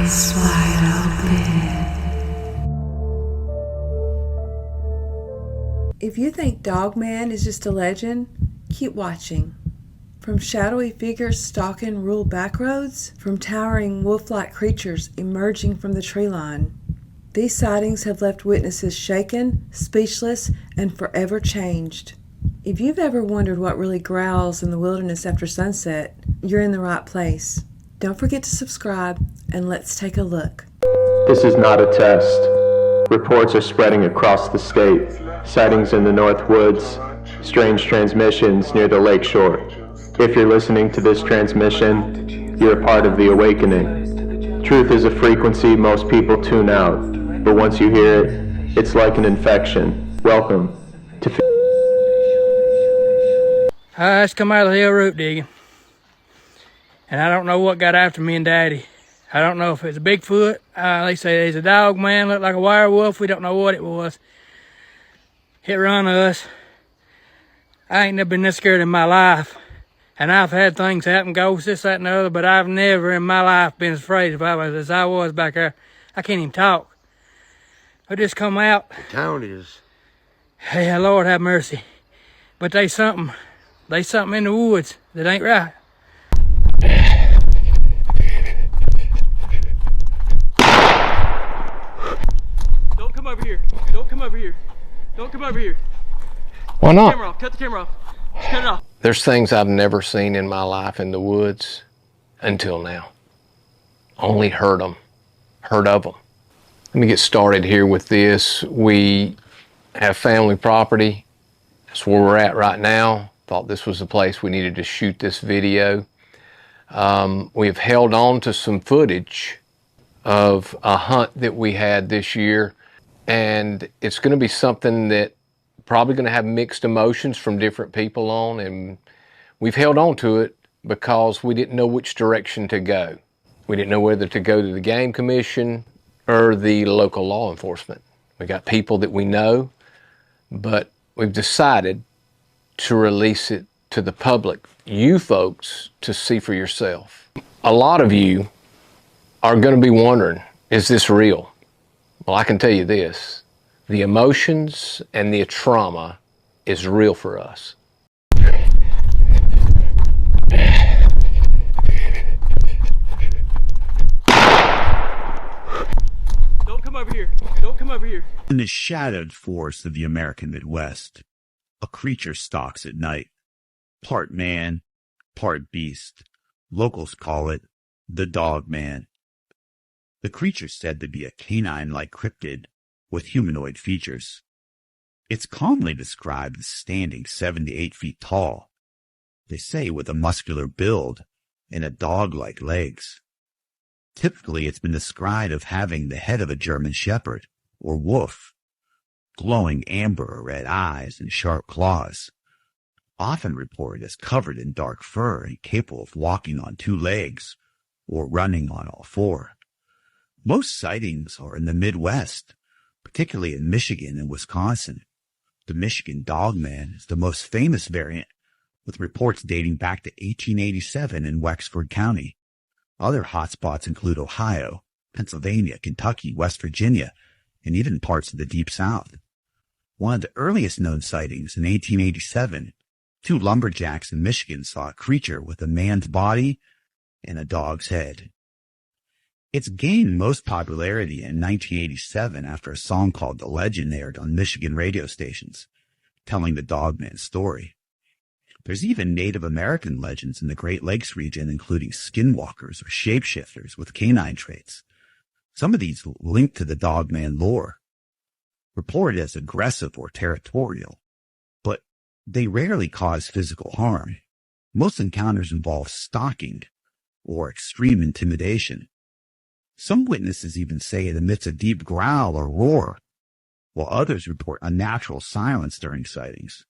Eyes wide open. If you think Dogman is just a legend, keep watching. From shadowy figures stalking rural backroads, from towering wolf-like creatures emerging from the tree line, these sightings have left witnesses shaken, speechless, and forever changed. If you've ever wondered what really growls in the wilderness after sunset, you're in the right place. Don't forget to subscribe, and let's take a look. This is not a test. Reports are spreading across the state. Sightings in the North Woods, strange transmissions near the lake shore. If you're listening to this transmission, you're a part of the awakening. Truth is a frequency most people tune out, but once you hear it, it's like an infection. Welcome to... I just come out of the hill root digging, and I don't know what got after me and Daddy. I don't know if it's a Bigfoot. They say there's a Dogman, looked like a werewolf. We don't know what it was. It run us. I ain't never been this scared in my life. And I've had things happen, ghosts, this, that, and the other, but I've never in my life been as afraid as I was back there. I can't even talk. I just come out. The town is. Hey, Lord have mercy. But there's something in the woods that ain't right. Don't come over here. Don't come over here. Don't come over here. Why not? Cut the camera off. Just cut it off. There's things I've never seen in my life in the woods until now. Only heard of them. Let me get started here with this. We have family property. That's where we're at right now. Thought this was the place we needed to shoot this video. We have held on to some footage of a hunt that we had this year, and it's going to be something that probably going to have mixed emotions from different people on, and we've held on to it because we didn't know which direction to go. We didn't know whether to go to the Game Commission or the local law enforcement. We got people that we know, but we've decided to release it to the public, you folks, to see for yourself. A lot of you are going to be wondering, is this real? Well, I can tell you this. The emotions and the trauma is real for us. Don't come over here. Don't come over here. In the shadowed forests of the American Midwest, a creature stalks at night. Part man, part beast. Locals call it the Dogman. The creature said to be a canine-like cryptid with humanoid features. It's commonly described as standing 7 to 8 feet tall. They say with a muscular build and a dog-like legs. Typically, it's been described of having the head of a German shepherd or wolf, glowing amber or red eyes and sharp claws, often reported as covered in dark fur and capable of walking on 2 legs or running on all 4. Most sightings are in the Midwest, particularly in Michigan and Wisconsin. The Michigan Dogman is the most famous variant, with reports dating back to 1887 in Wexford County. Other hotspots include Ohio, Pennsylvania, Kentucky, West Virginia, and even parts of the Deep South. One of the earliest known sightings in 1887, 2 lumberjacks in Michigan saw a creature with a man's body and a dog's head. It's gained most popularity in 1987 after a song called The Legend aired on Michigan radio stations, telling the Dogman story. There's even Native American legends in the Great Lakes region, including skinwalkers or shapeshifters with canine traits. Some of these link to the Dogman lore, reported as aggressive or territorial, but they rarely cause physical harm. Most encounters involve stalking or extreme intimidation. Some witnesses even say it emits a deep growl or roar, while others report unnatural silence during sightings.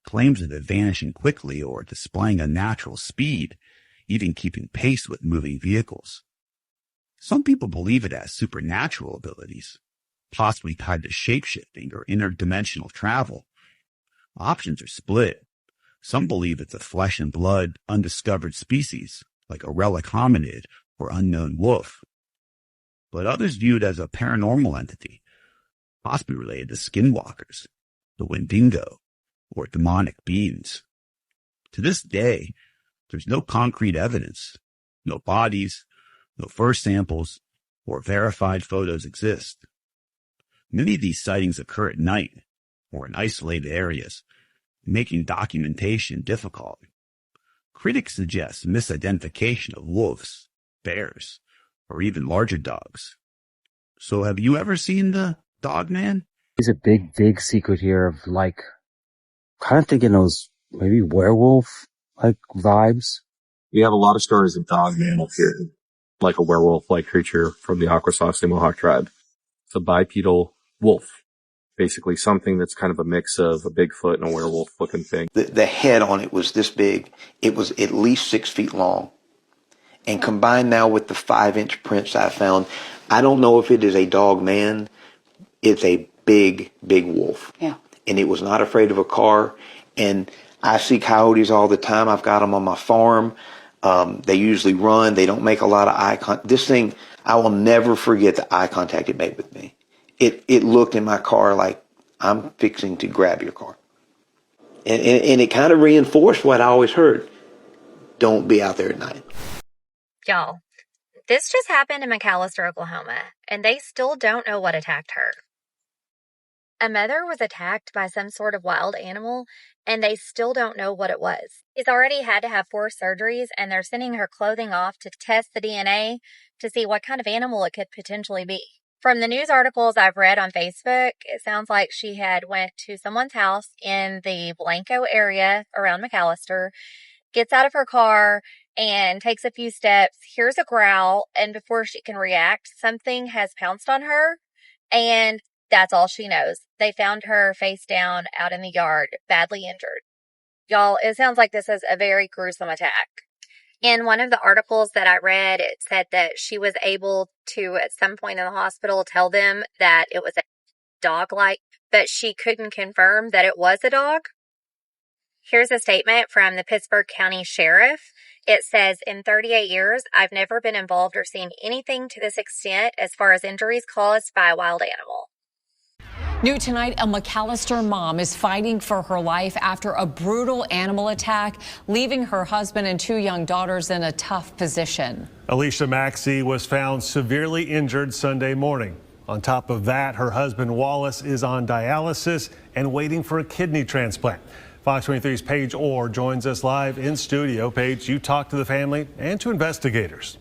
Claims of it vanishing quickly or displaying unnatural speed, even keeping pace with moving vehicles. Some people believe it has supernatural abilities, possibly tied to shapeshifting or interdimensional travel. Options are split. Some believe it's a flesh and blood, undiscovered species, like a relic hominid or unknown wolf. but others view it as a paranormal entity, possibly related to skinwalkers, the Wendigo, or demonic beings. To this day, there's no concrete evidence, no bodies, no first samples, or verified photos exist. Many of these sightings occur at night or in isolated areas, making documentation difficult. Critics suggest misidentification of wolves, bears, or even larger dogs. So have you ever seen the Dogman? There's a big secret here of like, kind of thinking those maybe werewolf like vibes. We have a lot of stories of Dogman up here, like a werewolf-like creature from the Akwesasne Mohawk tribe. It's a bipedal wolf, basically something that's kind of a mix of a Bigfoot and a werewolf-looking thing. The head on it was this big. It was at least 6 feet long. And combined now with the 5-inch prints I found, I don't know if it is a Dogman. It's a big wolf. Yeah. And it was not afraid of a car. And I see coyotes all the time. I've got them on my farm. They usually run. They don't make a lot of eye contact. This thing, I will never forget the eye contact it made with me. It looked in my car like, I'm fixing to grab your car. And it kind of reinforced what I always heard. Don't be out there at night. Y'all, this just happened in McAllister, Oklahoma, and they still don't know what attacked her. A mother was attacked by some sort of wild animal, and they still don't know what it was. She's already had to have 4 surgeries, and they're sending her clothing off to test the DNA to see what kind of animal it could potentially be. From the news articles I've read on Facebook, it sounds like she had went to someone's house in the Blanco area around McAllister, gets out of her car, and takes a few steps, hears a growl, and before she can react, something has pounced on her, and that's all she knows. They found her face down out in the yard, badly injured. Y'all, it sounds like this is a very gruesome attack. In one of the articles that I read, it said that she was able to, at some point in the hospital, tell them that it was a dog-like, but she couldn't confirm that it was a dog. Here's a statement from the Pittsburgh County Sheriff. It says, in 38 years, I've never been involved or seen anything to this extent as far as injuries caused by a wild animal. New tonight, a McAllister mom is fighting for her life after a brutal animal attack, leaving her husband and 2 young daughters in a tough position. Alicia Maxey was found severely injured Sunday morning. On top of that, her husband Wallace is on dialysis and waiting for a kidney transplant. Fox 23's Paige Orr joins us live in studio. Paige, you talked to the family and to investigators.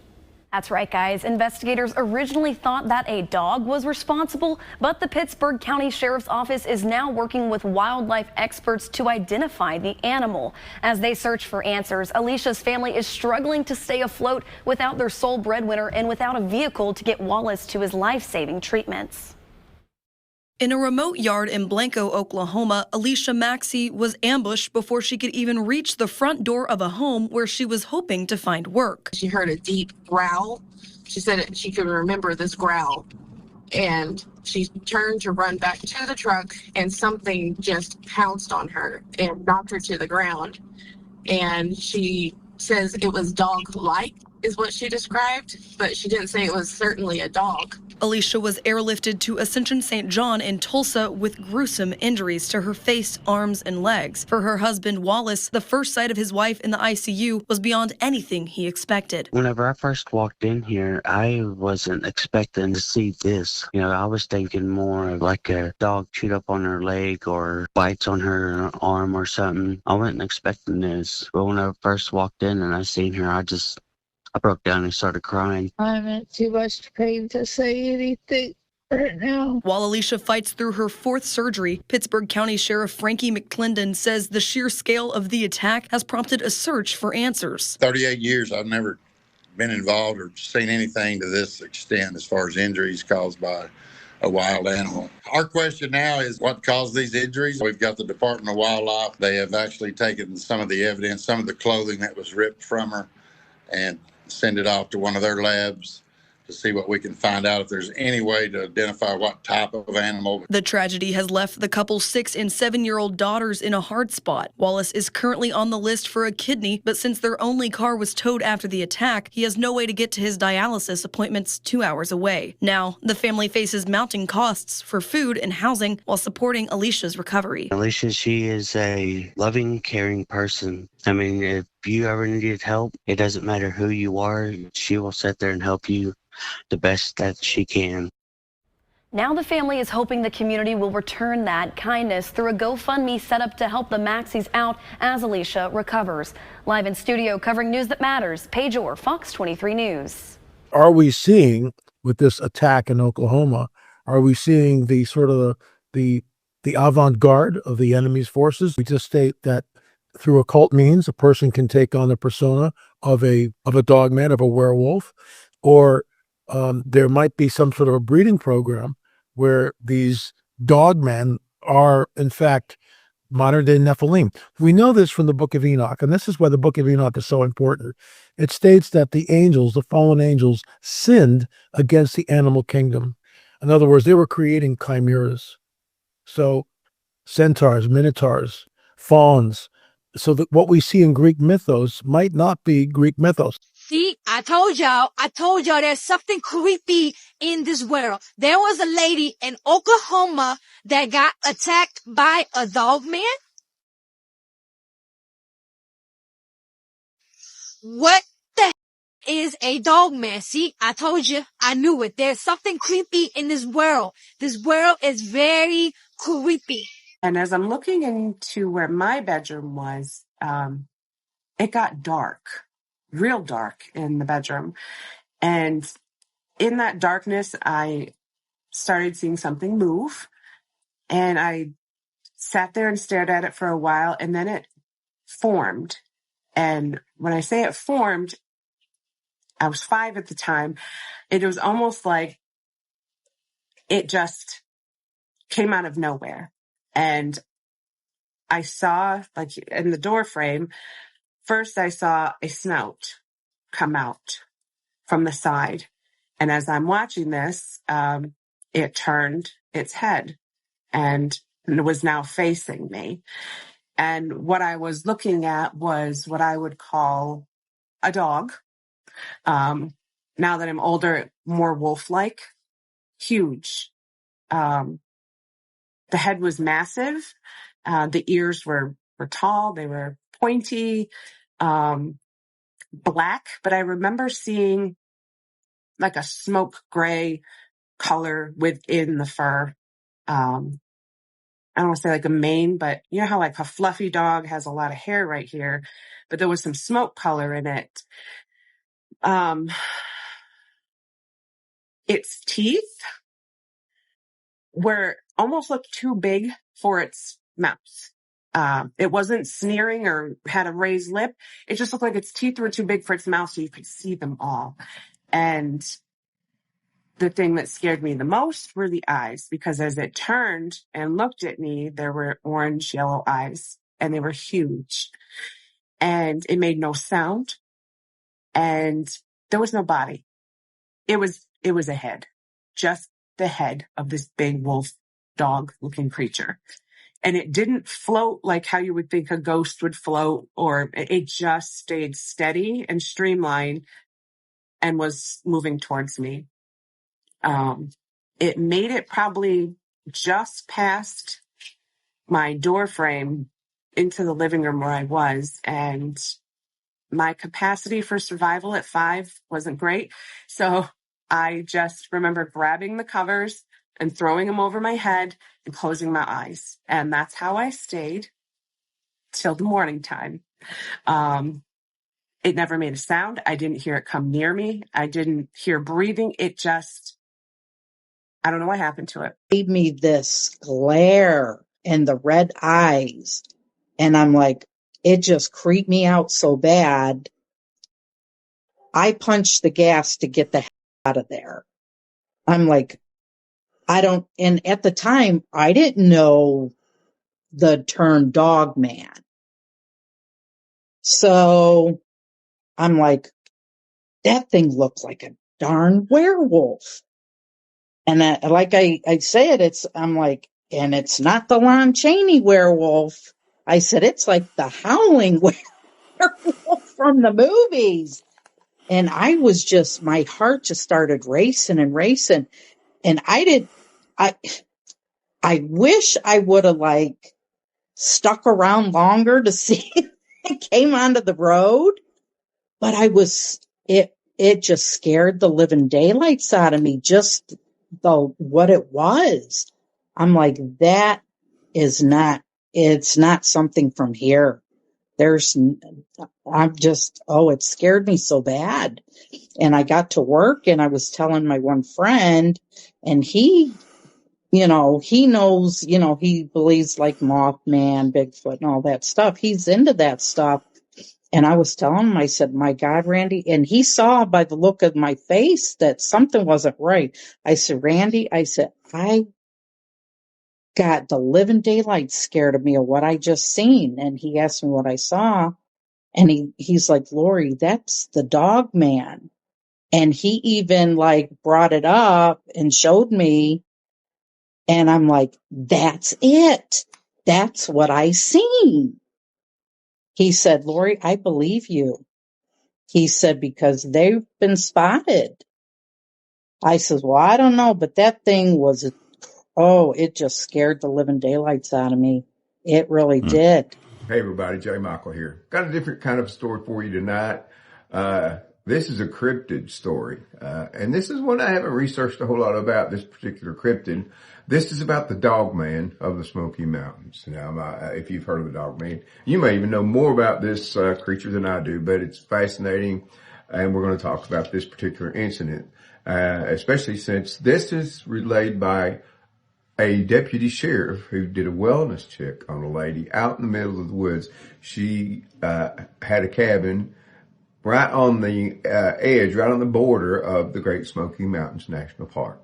That's right, guys. Investigators originally thought that a dog was responsible, but the Pittsburgh County Sheriff's Office is now working with wildlife experts to identify the animal. As they search for answers, Alicia's family is struggling to stay afloat without their sole breadwinner and without a vehicle to get Wallace to his life-saving treatments. In a remote yard in Blanco, Oklahoma, Alicia Maxey was ambushed before she could even reach the front door of a home where she was hoping to find work. She heard a deep growl. She said she could remember this growl. And she turned to run back to the truck, and something just pounced on her and knocked her to the ground. And she says it was dog-like, is what she described, but she didn't say it was certainly a dog. Alicia was airlifted to Ascension St. John in Tulsa with gruesome injuries to her face, arms, and legs. For her husband, Wallace, the first sight of his wife in the ICU was beyond anything he expected. Whenever I first walked in here, I wasn't expecting to see this. You know, I was thinking more of like a dog chewed up on her leg or bites on her arm or something. I wasn't expecting this. But when I first walked in and I seen her, I broke down and started crying. I'm in too much pain to say anything right now. While Alicia fights through her 4th surgery, Pittsburgh County Sheriff Frankie McClendon says the sheer scale of the attack has prompted a search for answers. 38 years, I've never been involved or seen anything to this extent as far as injuries caused by a wild animal. Our question now is what caused these injuries? We've got the Department of Wildlife. They have actually taken some of the evidence, some of the clothing that was ripped from her, and send it off to one of their labs. to see what we can find out if there's any way to identify what type of animal. The tragedy has left the couple's 6- and 7-year-old daughters in a hard spot. Wallace is currently on the list for a kidney, but since their only car was towed after the attack, he has no way to get to his dialysis appointments 2 hours away. Now, the family faces mounting costs for food and housing while supporting Alicia's recovery. Alicia, she is a loving, caring person. I mean, if you ever needed help, it doesn't matter who you are, she will sit there and help you the best that she can. Now the family is hoping the community will return that kindness through a GoFundMe set up to help the Maxeys out as Alicia recovers. Live in studio covering news that matters, Paige Orr, Fox 23 News. Are we seeing, with this attack in Oklahoma, are we seeing the sort of the avant-garde of the enemy's forces? We just state that through occult means, a person can take on the persona of a dogman, of a werewolf, or there might be some sort of a breeding program where these dogmen are, in fact, modern-day Nephilim. We know this from the Book of Enoch, and this is why the Book of Enoch is so important. It states that the angels, the fallen angels, sinned against the animal kingdom. In other words, they were creating chimeras. So centaurs, minotaurs, fawns. So that what we see in Greek mythos might not be Greek mythos. See, I told y'all there's something creepy in this world. There was a lady in Oklahoma that got attacked by a dogman. What the is a dogman? See, I told you, I knew it. There's something creepy in this world. This world is very creepy. And as I'm looking into where my bedroom was, it got dark, real dark in the bedroom. And in that darkness, I started seeing something move. And I sat there and stared at it for a while, and then it formed. And when I say it formed, I was 5 at the time. It was almost like it just came out of nowhere. And I saw, like in the door frame, first I saw a snout come out from the side. And as I'm watching this, it turned its head and was now facing me. And what I was looking at was what I would call a dog. Now that I'm older, more wolf-like, huge. The head was massive. The ears were tall. They were pointy, black. But I remember seeing like a smoke gray color within the fur. I don't want to say like a mane, but you know how like a fluffy dog has a lot of hair right here, but there was some smoke color in it. Its teeth were almost looked too big for its mouth. It wasn't sneering or had a raised lip. It just looked like its teeth were too big for its mouth so you could see them all. And the thing that scared me the most were the eyes, because as it turned and looked at me, there were orange yellow eyes, and they were huge. And it made no sound, and there was no body. It was a head, just the head of this big wolf dog looking creature. And it didn't float like how you would think a ghost would float, or it just stayed steady and streamlined and was moving towards me. It made it probably just past my door frame into the living room where I was, and my capacity for survival at 5 wasn't great. So I just remember grabbing the covers and throwing them over my head and closing my eyes. And that's how I stayed till the morning time. It never made a sound. I didn't hear it come near me. I didn't hear breathing. It just, I don't know what happened to it. Gave me this glare and the red eyes. And I'm like, it just creeped me out so bad. I punched the gas to get the hell out of there. I'm like, and at the time, I didn't know the term dog man. So I'm like, that thing looked like a darn werewolf. And like I said, I'm like, and it's not the Lon Chaney werewolf. I said, it's like the howling werewolf from the movies. And I was just, my heart just started racing and racing. And I wish I would have like stuck around longer to see if it came onto the road. But it just scared the living daylights out of me, just what it was. I'm like, it's not something from here. It scared me so bad. And I got to work and I was telling my one friend, and he knows, he believes like Mothman, Bigfoot and all that stuff. He's into that stuff. And I was telling him, I said, my God, Randy, and he saw by the look of my face that something wasn't right. I said, Randy, I got the living daylights scared of me of what I just seen. And he asked me what I saw. And he's like, Lori, that's the Dogman. And he even like brought it up and showed me. And I'm like, that's it. That's what I seen. He said, Lori, I believe you. He said, because they've been spotted. I said, well, I don't know, but that thing was, it just scared the living daylights out of me. It really did. Hey everybody, Jay Michael here. Got a different kind of story for you tonight. This is a cryptid story. And this is one I haven't researched a whole lot about, this particular cryptid. This is about the Dogman of the Smoky Mountains. Now, if you've heard of the Dogman, you may even know more about this creature than I do, but it's fascinating. And we're going to talk about this particular incident, especially since this is relayed by a deputy sheriff who did a wellness check on a lady out in the middle of the woods. She had a cabin right on the edge, right on the border of the Great Smoky Mountains National Park.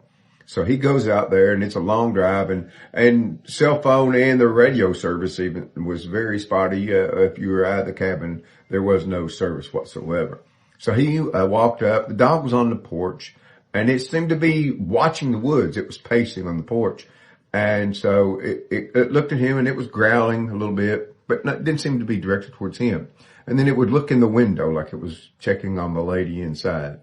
So he goes out there, and it's a long drive, and cell phone and the radio service even was very spotty. If you were out of the cabin, there was no service whatsoever. So he walked up. The dog was on the porch, and it seemed to be watching the woods. It was pacing on the porch. And so it looked at him, and it was growling a little bit, but didn't seem to be directed towards him. And then it would look in the window like it was checking on the lady inside.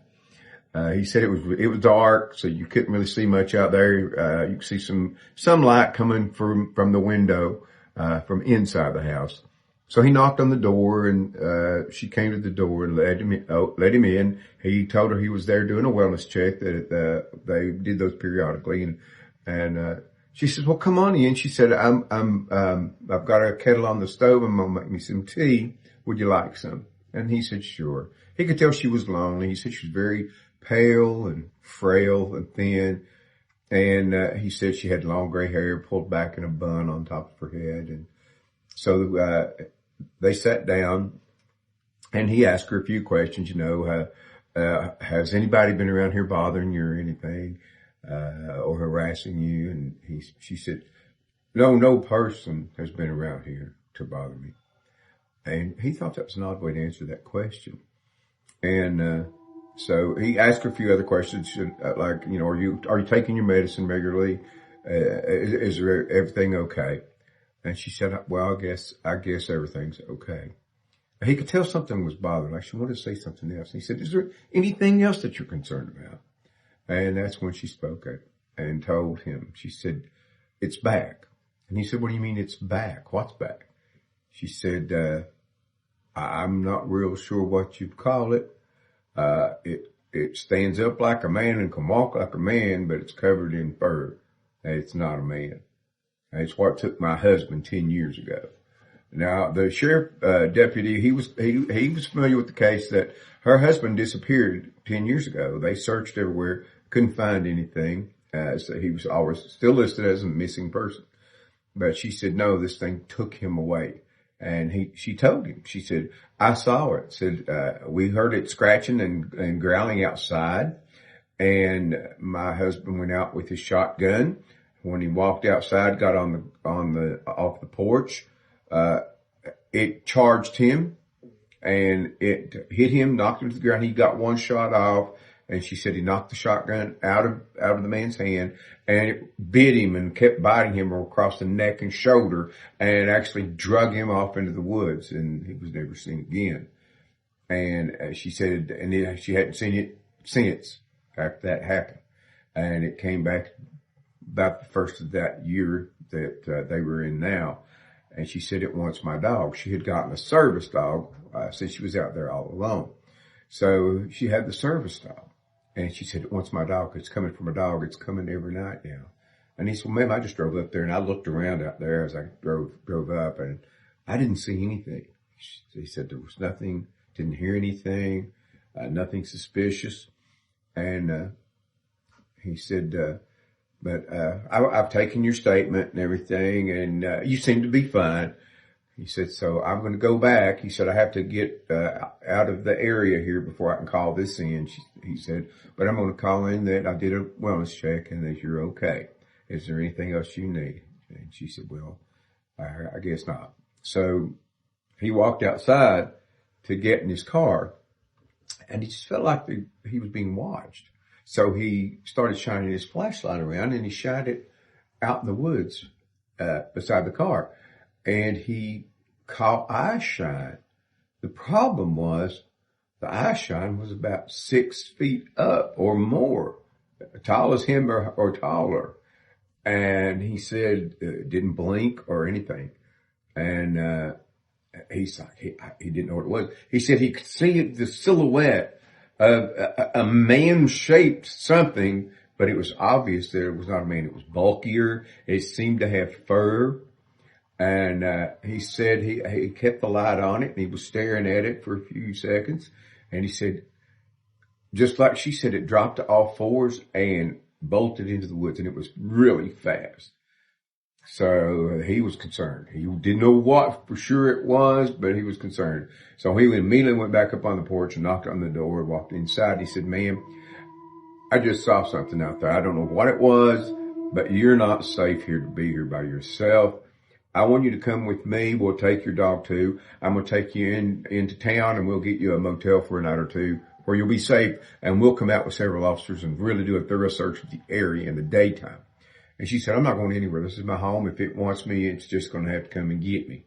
He said it was dark, so you couldn't really see much out there. You could see some light coming from the window, from inside the house. So he knocked on the door, and she came to the door and let him in. He told her he was there doing a wellness check, that they did those periodically, and she said, well, come on in. She said, I've got a kettle on the stove. I'm going to make me some tea. Would you like some? And he said, sure. He could tell she was lonely. He said she was very pale and frail and thin. And he said she had long gray hair pulled back in a bun on top of her head. And so they sat down, and he asked her a few questions, has anybody been around here bothering you or anything, or harassing you? And she said, no person has been around here to bother me. And he thought that was an odd way to answer that question. And so he asked her a few other questions, like, are you taking your medicine regularly? Is everything okay? And she said, well, I guess everything's okay. He could tell something was bothering her. Like she wanted to say something else. And he said, is there anything else that you're concerned about? And that's when she spoke and told him. She said, it's back. And he said, what do you mean it's back? What's back? She said, I'm not real sure what you'd call it. It stands up like a man and can walk like a man, but it's covered in fur. It's not a man. It's what took my husband 10 years ago. Now, the sheriff deputy, he was familiar with the case that her husband disappeared 10 years ago. They searched everywhere, couldn't find anything. So he was always still listed as a missing person. But she said, no, this thing took him away. And she told him, she said, I saw it. Said, we heard it scratching and growling outside. And my husband went out with his shotgun. When he walked outside, got off the porch, it charged him and it hit him, knocked him to the ground. He got one shot off. And she said he knocked the shotgun out of the man's hand, and it bit him and kept biting him across the neck and shoulder, and actually drug him off into the woods, and he was never seen again. And she said, and she hadn't seen it since after that happened. And it came back about the first of that year that they were in now. And she said, it wants my dog. She had gotten a service dog since she was out there all alone. So she had the service dog. And she said, it wants my dog. It's coming from a dog. It's coming every night now. And he said, well, ma'am, I just drove up there and I looked around out there as I drove up, and I didn't see anything. He said there was nothing, didn't hear anything, nothing suspicious. And he said, but I've taken your statement and everything, and you seem to be fine. He said, so I'm going to go back. He said, I have to get out of the area here before I can call this in. He said, but I'm going to call in that I did a wellness check and that you're okay. Is there anything else you need? And she said, well, I guess not. So he walked outside to get in his car, and he just felt like he was being watched. So he started shining his flashlight around, and he shined it out in the woods beside the car. And he caught eye shine. The problem was the eye shine was about 6 feet up or more, tall as him or taller. And he said didn't blink or anything. And he didn't know what it was. He said he could see the silhouette of a man-shaped something, but it was obvious that it was not a man. It was bulkier. It seemed to have fur. And he said he kept the light on it, and he was staring at it for a few seconds. And he said, just like she said, it dropped to all fours and bolted into the woods, and it was really fast. So he was concerned. He didn't know what for sure it was, but he was concerned. So he immediately went back up on the porch and knocked on the door, walked inside. He said, ma'am, I just saw something out there. I don't know what it was, but you're not safe here to be here by yourself. I want you to come with me. We'll take your dog too. I'm going to take you into town, and we'll get you a motel for a night or two where you'll be safe, and we'll come out with several officers and really do a thorough search of the area in the daytime. And she said, I'm not going anywhere. This is my home. If it wants me, it's just going to have to come and get me.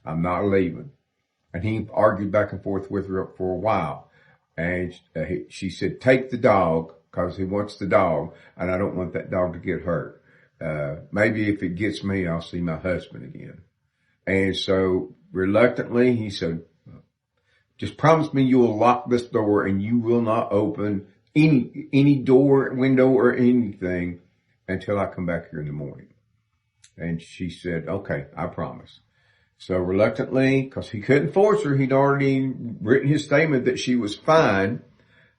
I'm not leaving. And he argued back and forth with her for a while. And she said, take the dog, because he wants the dog, and I don't want that dog to get hurt. Maybe if it gets me, I'll see my husband again. And so reluctantly, he said, just promise me you will lock this door and you will not open any door, window, or anything until I come back here in the morning. And she said, okay, I promise. So reluctantly, because he couldn't force her, he'd already written his statement that she was fine.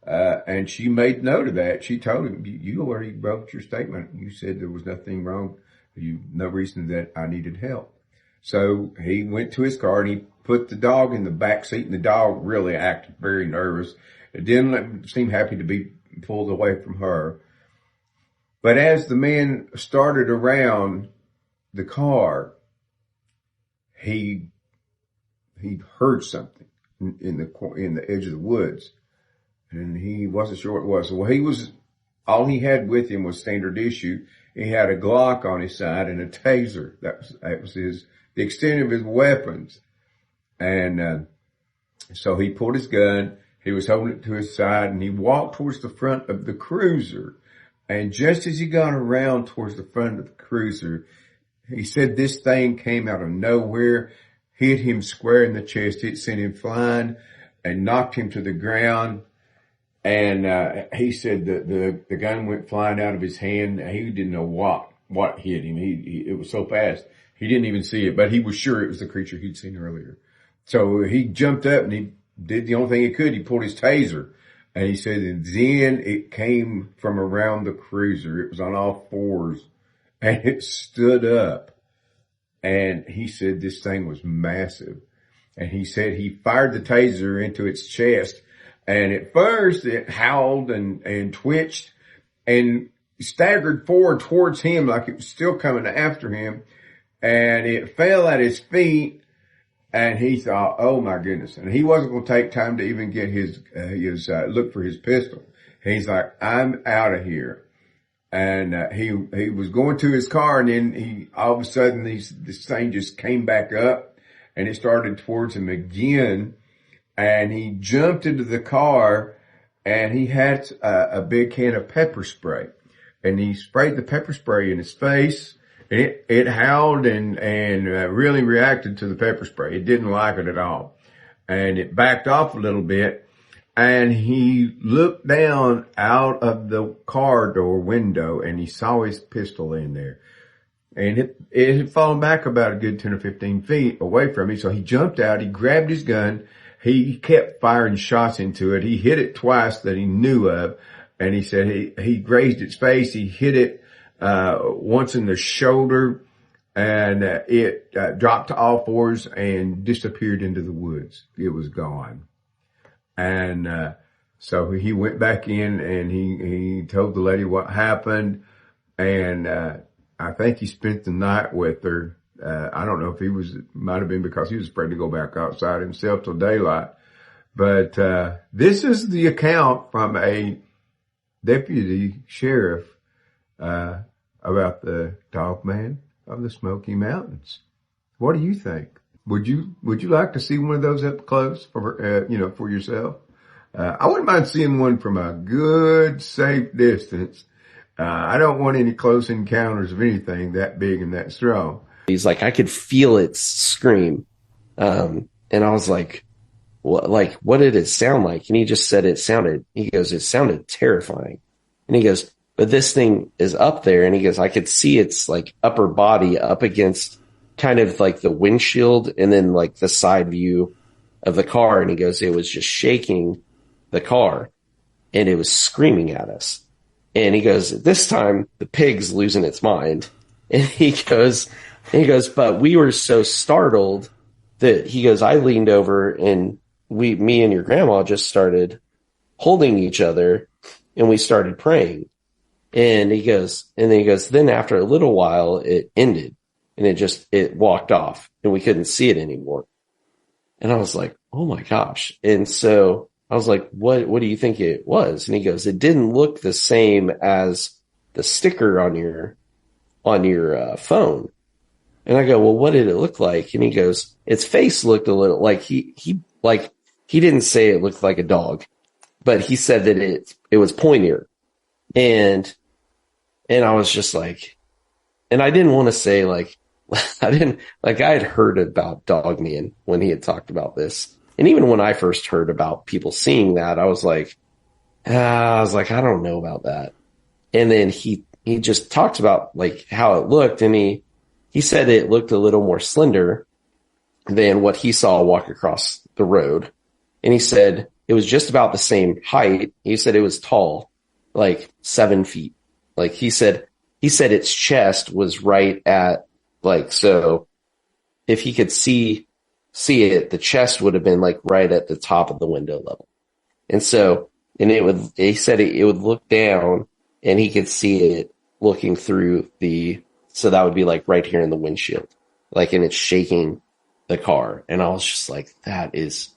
And she made note of that. She told him, you already wrote your statement. You said there was nothing wrong. No reason that I needed help. So he went to his car and he put the dog in the back seat, and the dog really acted very nervous. It didn't seem happy to be pulled away from her. But as the man started around the car, he heard something in the edge of the woods. And he wasn't sure what it was. Well, all he had with him was standard issue. He had a Glock on his side and a taser. That was the extent of his weapons. And so he pulled his gun. He was holding it to his side, and he walked towards the front of the cruiser. And just as he got around towards the front of the cruiser, he said this thing came out of nowhere, hit him square in the chest. It sent him flying and knocked him to the ground. And he said that the gun went flying out of his hand. He didn't know what hit him. It was so fast, he didn't even see it, but he was sure it was the creature he'd seen earlier. So he jumped up and he did the only thing he could. He pulled his taser, and he said, and then it came from around the cruiser. It was on all fours, and it stood up. And he said this thing was massive. And he said he fired the taser into its chest. And at first it howled and twitched and staggered forward towards him like it was still coming after him. And it fell at his feet, and he thought, oh my goodness. And he wasn't going to take time to even get his look for his pistol. He's like, I'm out of here. And he was going to his car, and then all of a sudden this thing just came back up, and it started towards him again. And he jumped into the car, and he had a big can of pepper spray, and he sprayed the pepper spray in his face. And it howled and really reacted to the pepper spray. It didn't like it at all, and it backed off a little bit. And he looked down out of the car door window, and he saw his pistol in there. And it had fallen back about a good 10 or 15 feet away from him. So he jumped out, he grabbed his gun, he kept firing shots into it. He hit it twice that he knew of. And he said he grazed its face. He hit it, once in the shoulder, and it dropped to all fours and disappeared into the woods. It was gone. And so he went back in, and he told the lady what happened. And I think he spent the night with her. I don't know if might have been because he was afraid to go back outside himself till daylight. But this is the account from a deputy sheriff about the Dogman of the Smoky Mountains. What do you think? Would you like to see one of those up close for yourself? I wouldn't mind seeing one from a good, safe distance. I don't want any close encounters of anything that big and that strong. He's like, I could feel it scream. And I was like, what did it sound like? And he just said it sounded terrifying. And he goes, but this thing is up there. And he goes, I could see its like upper body up against kind of like the windshield and then like the side view of the car. And he goes, it was just shaking the car and it was screaming at us. And he goes, this time the pig's losing its mind. And he goes, but we were so startled that he goes, I leaned over and me and your grandma just started holding each other and we started praying. And then after a little while it ended. And it walked off and we couldn't see it anymore. And I was like, oh my gosh. And so I was like, what do you think it was? And he goes, it didn't look the same as the sticker on your phone. And I go, well, what did it look like? And he goes, its face looked a little like he didn't say it looked like a dog, but he said that it was pointier. And I was just like, and I didn't want to say like, I had heard about Dogman when he had talked about this. And even when I first heard about people seeing that, I was like, I don't know about that. And then he just talked about like how it looked. And he said it looked a little more slender than what he saw walk across the road. And he said it was just about the same height. He said it was tall, like 7 feet. Like he said its chest was right at like, so if he could see it, the chest would have been like right at the top of the window level. And so, he said it would look down and he could see it looking through so that would be like right here in the windshield, like, and it's shaking the car. And I was just like, that is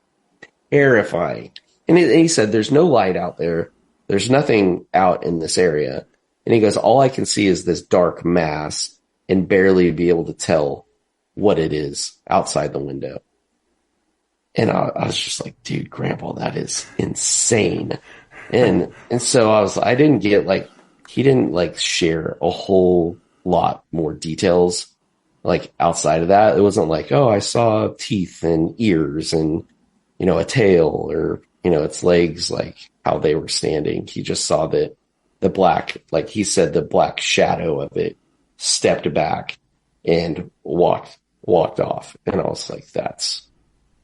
terrifying. And he said, there's no light out there. There's nothing out in this area. And he goes, all I can see is this dark mass and barely be able to tell what it is outside the window. And I was just like, dude, Grandpa, that is insane. And so I didn't get like, he didn't like share a whole lot more details like outside of that. It wasn't like, oh, I saw teeth and ears and, a tail or, its legs, like how they were standing. He just saw that the black, like he said, the black shadow of it stepped back and walked off. And I was like, that's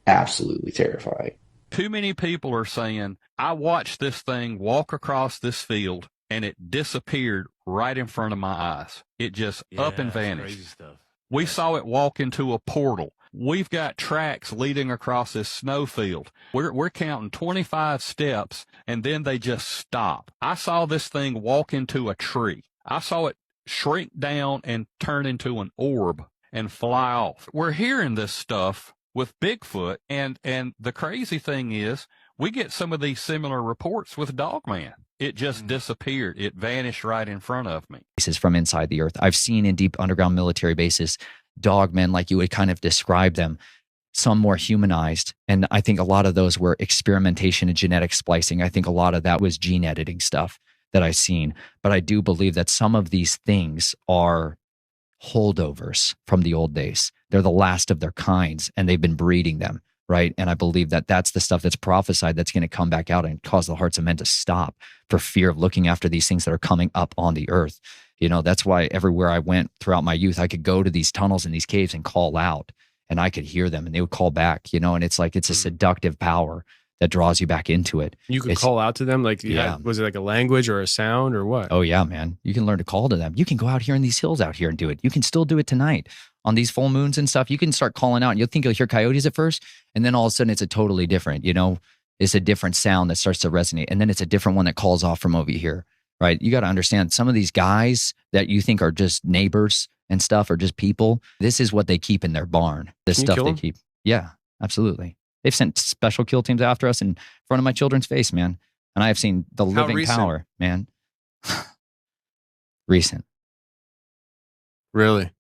absolutely terrifying. Too many people are saying, I watched this thing walk across this field and it disappeared right in front of my eyes. It just up and vanished. Crazy stuff. We saw it walk into a portal. We've got tracks leading across this snow field. We're counting 25 steps and then they just stop. I saw this thing walk into a tree. I saw it shrink down and turn into an orb and fly off. We're hearing this stuff with Bigfoot, and the crazy thing is we get some of these similar reports with Dogman. It just disappeared. It vanished right in front of me. Bases from inside the earth. I've seen in deep underground military bases, dogmen, like you would kind of describe them, some more humanized. And I think a lot of those were experimentation and genetic splicing. I think a lot of that was gene editing stuff that I've seen. But I do believe that some of these things are holdovers from the old days. They're the last of their kinds, and they've been breeding them, right? And I believe that that's the stuff that's prophesied that's going to come back out and cause the hearts of men to stop for fear of looking after these things that are coming up on the earth. You know, that's why everywhere I went throughout my youth, I could go to these tunnels and these caves and call out, and I could hear them and they would call back, you know, and it's like, it's a seductive power that draws you back into it. You could call out to them? Like, yeah. Was it like a language or a sound or what? Oh yeah, man. You can learn to call to them. You can go out here in these hills out here and do it. You can still do it tonight on these full moons and stuff. You can start calling out and you'll think you'll hear coyotes at first. And then all of a sudden it's a totally different, you know, it's a different sound that starts to resonate. And then it's a different one that calls off from over here, right? You got to understand some of these guys that you think are just neighbors and stuff or just people. This is what they keep in their barn. This stuff they keep. Yeah, absolutely. They've sent special kill teams after us in front of my children's face, man. And I have seen the living power, man. Recent. Really?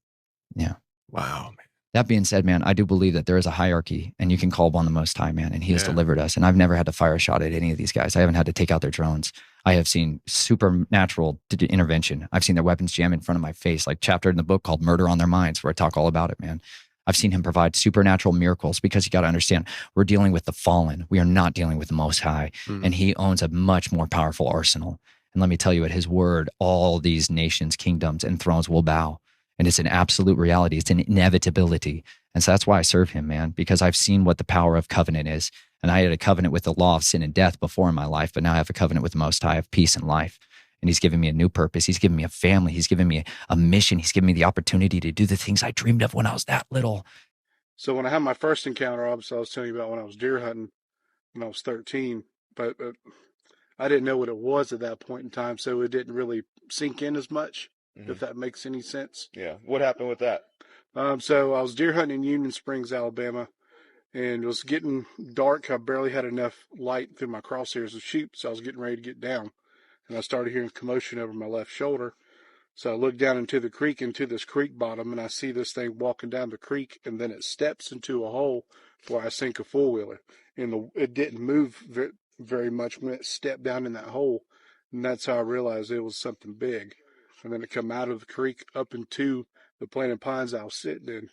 Yeah. Wow, man. That being said, man, I do believe that there is a hierarchy and you can call upon the Most High, man, and he has delivered us. And I've never had to fire a shot at any of these guys. I haven't had to take out their drones. I have seen supernatural intervention. I've seen their weapons jam in front of my face, like chapter in the book called Murder on Their Minds, where I talk all about it, man. I've seen him provide supernatural miracles because you got to understand, we're dealing with the fallen. We are not dealing with the Most High. And he owns a much more powerful arsenal. And let me tell you, at his word, all these nations, kingdoms, and thrones will bow. And it's an absolute reality. It's an inevitability. And so that's why I serve him, man, because I've seen what the power of covenant is. And I had a covenant with the law of sin and death before in my life, but now I have a covenant with the Most High of peace and life. And he's given me a new purpose. He's given me a family. He's given me a mission. He's given me the opportunity to do the things I dreamed of when I was that little. So when I had my first encounter, obviously I was telling you about when I was deer hunting when I was 13, but I didn't know what it was at that point in time, so it didn't really sink in as much, if that makes any sense. Yeah. What happened with that? So I was deer hunting in Union Springs, Alabama, and it was getting dark. I barely had enough light through my crosshairs to shoot, so I was getting ready to get down. And I started hearing commotion over my left shoulder. So I looked down into the creek, into this creek bottom, and I see this thing walking down the creek, and then it steps into a hole where I sink a four-wheeler. And it didn't move very much when it stepped down in that hole. And that's how I realized it was something big. And then it come out of the creek up into the planted pines I was sitting in.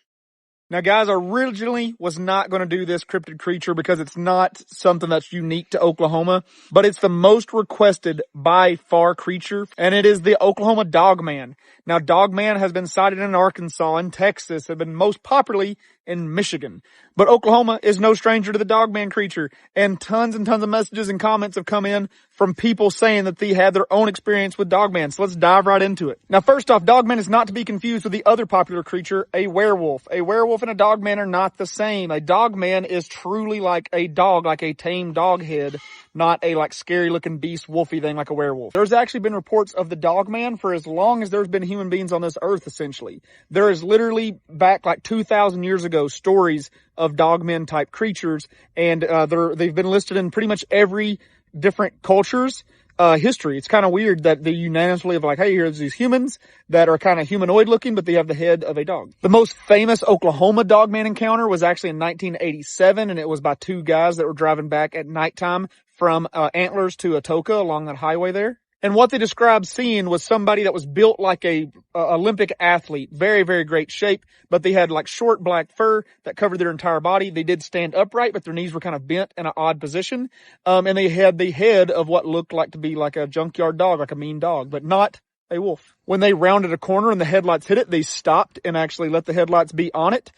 Now, guys, I originally was not going to do this cryptid creature because it's not something that's unique to Oklahoma, but it's the most requested by far creature, and it is the Oklahoma Dogman. Now, Dogman has been sighted in Arkansas and Texas, have been most popularly in Michigan. But Oklahoma is no stranger to the Dogman creature, and tons of messages and comments have come in from people saying that they had their own experience with Dogman. So let's dive right into it. Now, first off, Dogman is not to be confused with the other popular creature, a werewolf. A werewolf and a Dogman are not the same. A Dogman is truly like a dog, like a tame dog head, not a like scary looking beast wolfy thing like a werewolf. There's actually been reports of the Dogman for as long as there's been human beings on this earth, essentially. There is literally back like 2,000 years ago stories of Dogman type creatures, and they've been listed in pretty much every different culture's history. It's kind of weird that they unanimously have like, hey, here's these humans that are kind of humanoid looking, but they have the head of a dog. The most famous Oklahoma Dogman encounter was actually in 1987, and it was by two guys that were driving back at nighttime from Antlers to Atoka along that highway there. And what they described seeing was somebody that was built like a Olympic athlete, very, very great shape, but they had like short black fur that covered their entire body. They did stand upright, but their knees were kind of bent in an odd position. And they had the head of what looked like to be like a junkyard dog, like a mean dog, but not a wolf. When they rounded a corner and the headlights hit it, they stopped and actually let the headlights be on it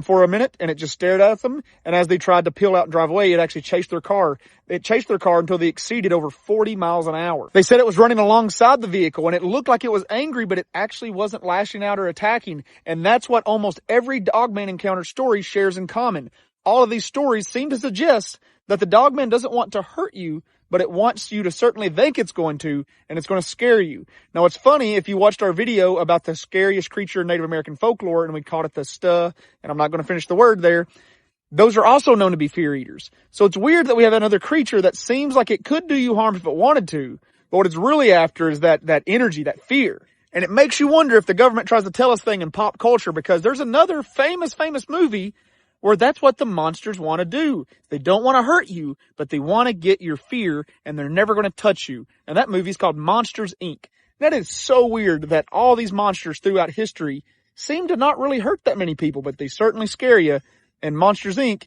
for a minute, and it just stared at them. And as they tried to peel out and drive away, it actually chased their car. It chased their car until they exceeded over 40 miles an hour. They said it was running alongside the vehicle, and it looked like it was angry, but it actually wasn't lashing out or attacking. And that's what almost every Dogman encounter story shares in common. All of these stories seem to suggest that the Dogman doesn't want to hurt you, but it wants you to certainly think it's going to, and it's going to scare you. Now, it's funny, if you watched our video about the scariest creature in Native American folklore, and we called it the stuh, and I'm not going to finish the word there, those are also known to be fear eaters. So it's weird that we have another creature that seems like it could do you harm if it wanted to, But what it's really after is that energy, that fear. And it makes you wonder if the government tries to tell us thing in pop culture, because there's another famous movie where that's what the monsters want to do. They don't want to hurt you, but they want to get your fear, and they're never going to touch you. And that movie's called Monsters, Inc. That is so weird that all these monsters throughout history seem to not really hurt that many people, but they certainly scare you. And Monsters, Inc.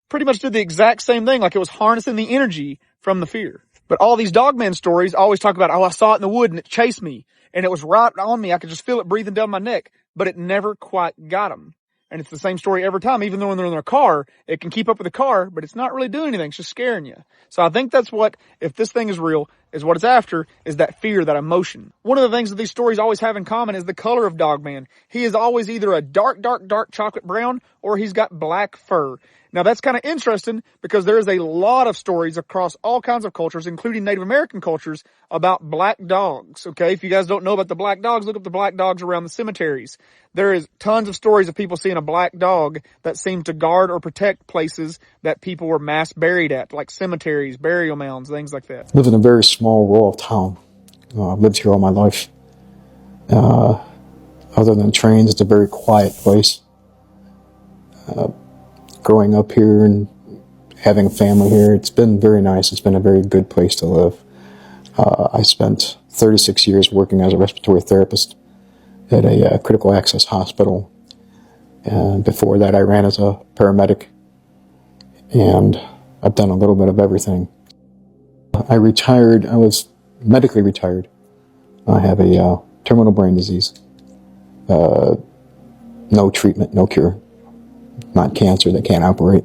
pretty much did the exact same thing, like it was harnessing the energy from the fear. But all these Dogman stories always talk about, oh, I saw it in the wood and it chased me. And it was right on me. I could just feel it breathing down my neck. But it never quite got them. And it's the same story every time. Even though when they're in their car, it can keep up with the car, but it's not really doing anything. It's just scaring you. So I think that's what, if this thing is real, is what it's after, is that fear, that emotion. One of the things that these stories always have in common is the color of Dogman. He is always either a dark chocolate brown, or he's got black fur. Now that's kind of interesting because there is a lot of stories across all kinds of cultures, including Native American cultures, about black dogs. Okay, if you guys don't know about the black dogs, look up the black dogs around the cemeteries. There is tons of stories of people seeing a black dog that seemed to guard or protect places that people were mass buried at, like cemeteries, burial mounds, things like that. I live in a very small rural town. I've lived here all my life. Other than trains, it's a very quiet place. Growing up here and having a family here, it's been very nice. It's been a very good place to live. I spent 36 years working as a respiratory therapist at a critical access hospital. And before that, I ran as a paramedic. And I've done a little bit of everything. I retired. I was medically retired. I have a terminal brain disease. No treatment, no cure. Not cancer, they can't operate.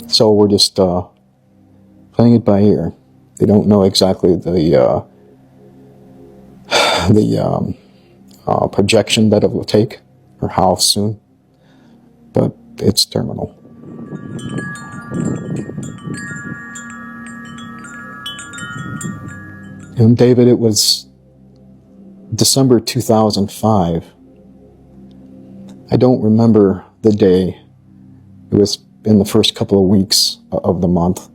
So we're just playing it by ear. They don't know exactly the projection that it will take or how soon, but it's terminal. And David, it was December 2005. I don't remember the day. It was in the first couple of weeks of the month,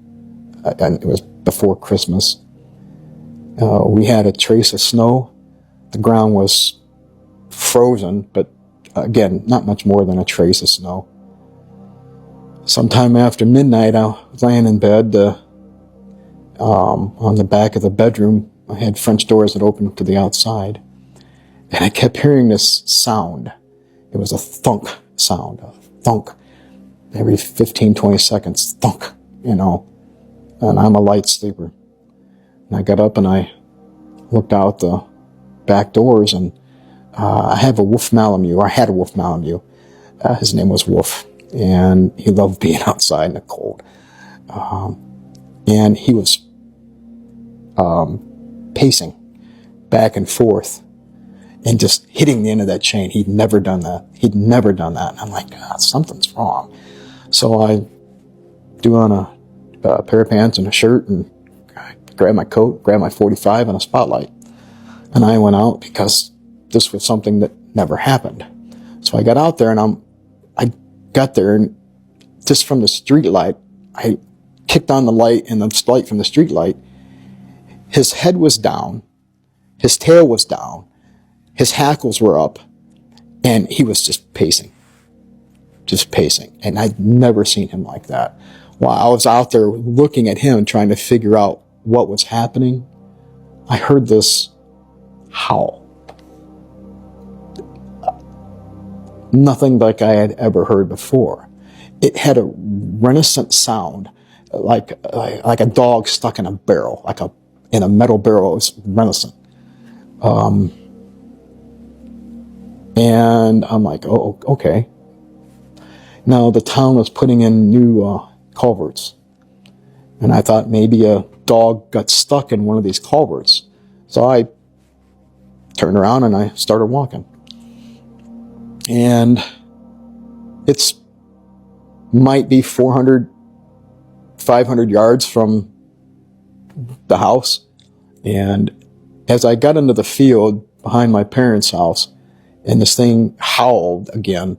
and it was before Christmas. We had a trace of snow. The ground was frozen, but again, not much more than a trace of snow. Sometime after midnight, I was laying in bed on the back of the bedroom. I had French doors that opened to the outside, and I kept hearing this sound. It was a thunk sound, a thunk. Every 15, 20 seconds, thunk, and I'm a light sleeper. And I got up and I looked out the back doors, and I have a wolf Malamute, or I had a wolf Malamute. His name was Wolf, and he loved being outside in the cold. And he was pacing back and forth and just hitting the end of that chain. He'd never done that. And I'm like, something's wrong. So I do on a pair of pants and a shirt, and I grab my coat, grab my 45 and a spotlight. And I went out because this was something that never happened. So I got out there, and I got there, and just from the street light, I kicked on the light, and the light from the street light, his head was down, his tail was down, his hackles were up, and he was just pacing. And I'd never seen him like that. While I was out there looking at him, trying to figure out what was happening, I heard this howl. Nothing like I had ever heard before. It had a reticent sound, like a dog stuck in a barrel, in a metal barrel. It was reticent. And I'm like, oh, okay. Now the town was putting in new culverts, and I thought maybe a dog got stuck in one of these culverts. So I turned around and I started walking. And it's might be 400, 500 yards from the house. And as I got into the field behind my parents' house, and this thing howled again,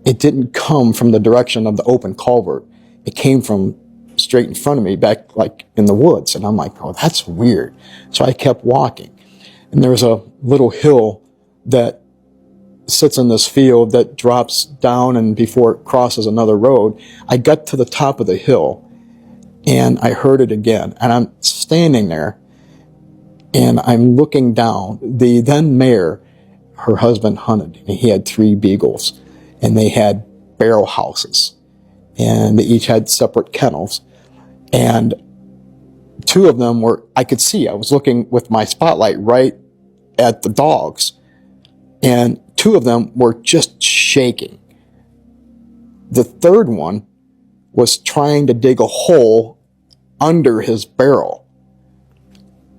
it didn't come from the direction of the open culvert. It came from straight in front of me, back like in the woods. And I'm like, oh, that's weird. So I kept walking. And there's a little hill that sits in this field that drops down, and before it crosses another road, I got to the top of the hill and I heard it again. And I'm standing there and I'm looking down. The then mayor, her husband hunted, and he had 3 beagles, and they had barrel houses, and they each had separate kennels. And 2 of them were, I could see, I was looking with my spotlight right at the dogs, and 2 of them were just shaking. The 3rd one was trying to dig a hole under his barrel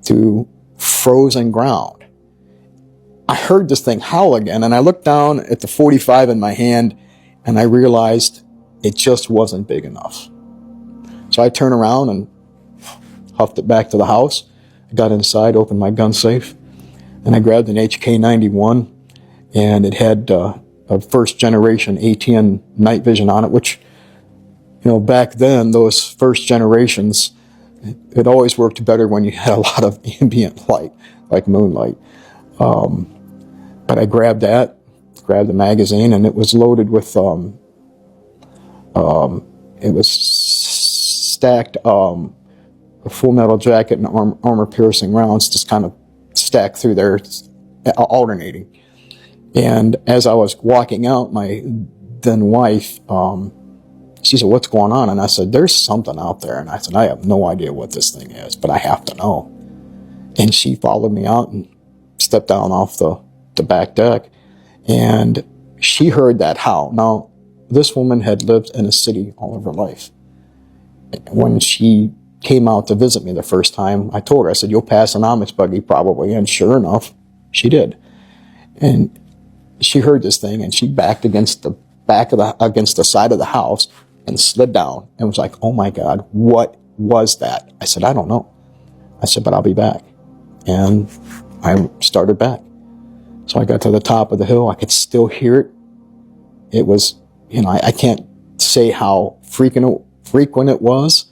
to frozen ground. I heard this thing howl again, and I looked down at the 45 in my hand, and I realized it just wasn't big enough. So I turned around and huffed it back to the house. I got inside, opened my gun safe, and I grabbed an HK91, and it had a first generation ATN night vision on it, which, back then, those first generations, it always worked better when you had a lot of ambient light, like moonlight. But I grabbed that, grabbed the magazine, and it was loaded with, it was stacked, a full metal jacket and armor-piercing rounds just kind of stacked through there, alternating. And as I was walking out, my then wife, she said, "What's going on?" And I said, "There's something out there." And I said, "I have no idea what this thing is, but I have to know." And she followed me out and stepped down off the back deck, and she heard that howl. Now, this woman had lived in a city all of her life. When she came out to visit me the first time, I told her, I said, "You'll pass an Amish buggy probably." And sure enough, she did. And she heard this thing, and she backed against the against the side of the house and slid down and was like, "Oh my God, what was that?" I said, "I don't know." I said, "But I'll be back." And I started back. So I got to the top of the hill. I could still hear it. It was, I can't say how frequent it was,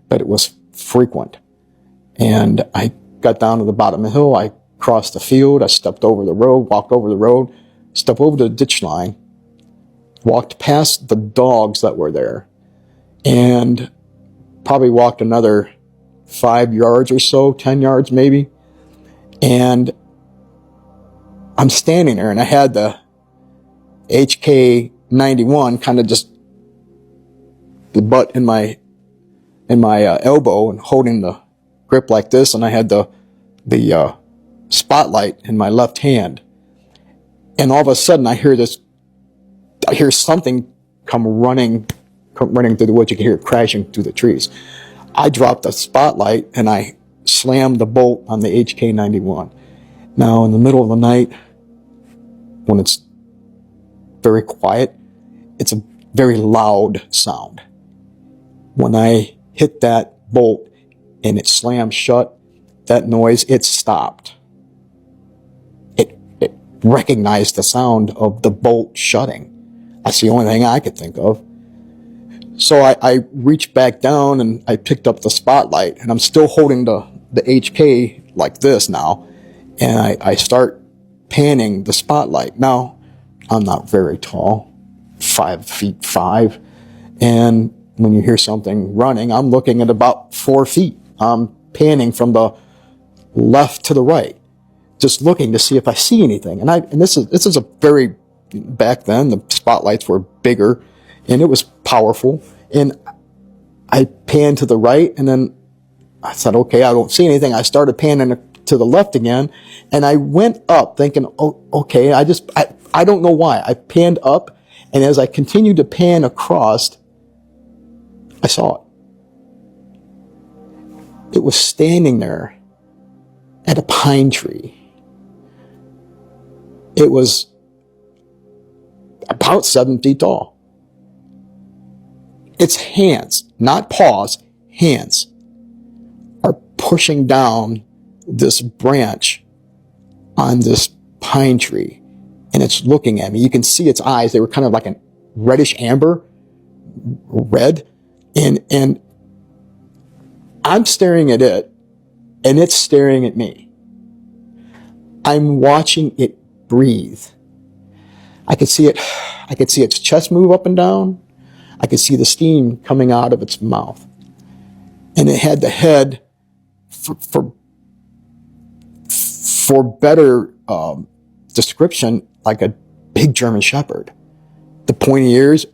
but it was frequent. And I got down to the bottom of the hill. I crossed the field. I stepped over the road, walked over the road, stepped over the ditch line, walked past the dogs that were there, and probably walked another 5 yards or so, 10 yards maybe. And I'm standing there, and I had the HK91 kind of just the butt in my elbow and holding the grip like this, and I had the spotlight in my left hand. And all of a sudden, I hear something come running through the woods. You can hear it crashing through the trees. I dropped the spotlight and I slammed the bolt on the HK91. Now, in the middle of the night, when it's very quiet, it's a very loud sound. When I hit that bolt and it slammed shut, that noise, it stopped. It recognized the sound of the bolt shutting. That's the only thing I could think of. So I reached back down and I picked up the spotlight, and I'm still holding the HK like this now, and I start panning the spotlight. Now, I'm not very tall, 5'5", and when you hear something running, I'm looking at about 4 feet. I'm panning from the left to the right, just looking to see if I see anything. And this is a very, back then the spotlights were bigger and it was powerful. And I panned to the right, and then I said, okay, I don't see anything. I started panning to the left again, and I went up thinking, oh, okay, I don't know why. I panned up, and as I continued to pan across, I saw it. It was standing there at a pine tree. It was about 7 feet tall. Its hands, not paws, hands, are pushing down this branch on this pine tree, and it's looking at me. You can see its eyes. They were kind of like a reddish amber, red, and I'm staring at it, and it's staring at me. I'm watching it breathe. I could see its chest move up and down. I could see the steam coming out of its mouth. And it had the head, for better description, like a big German Shepherd. The pointy ears,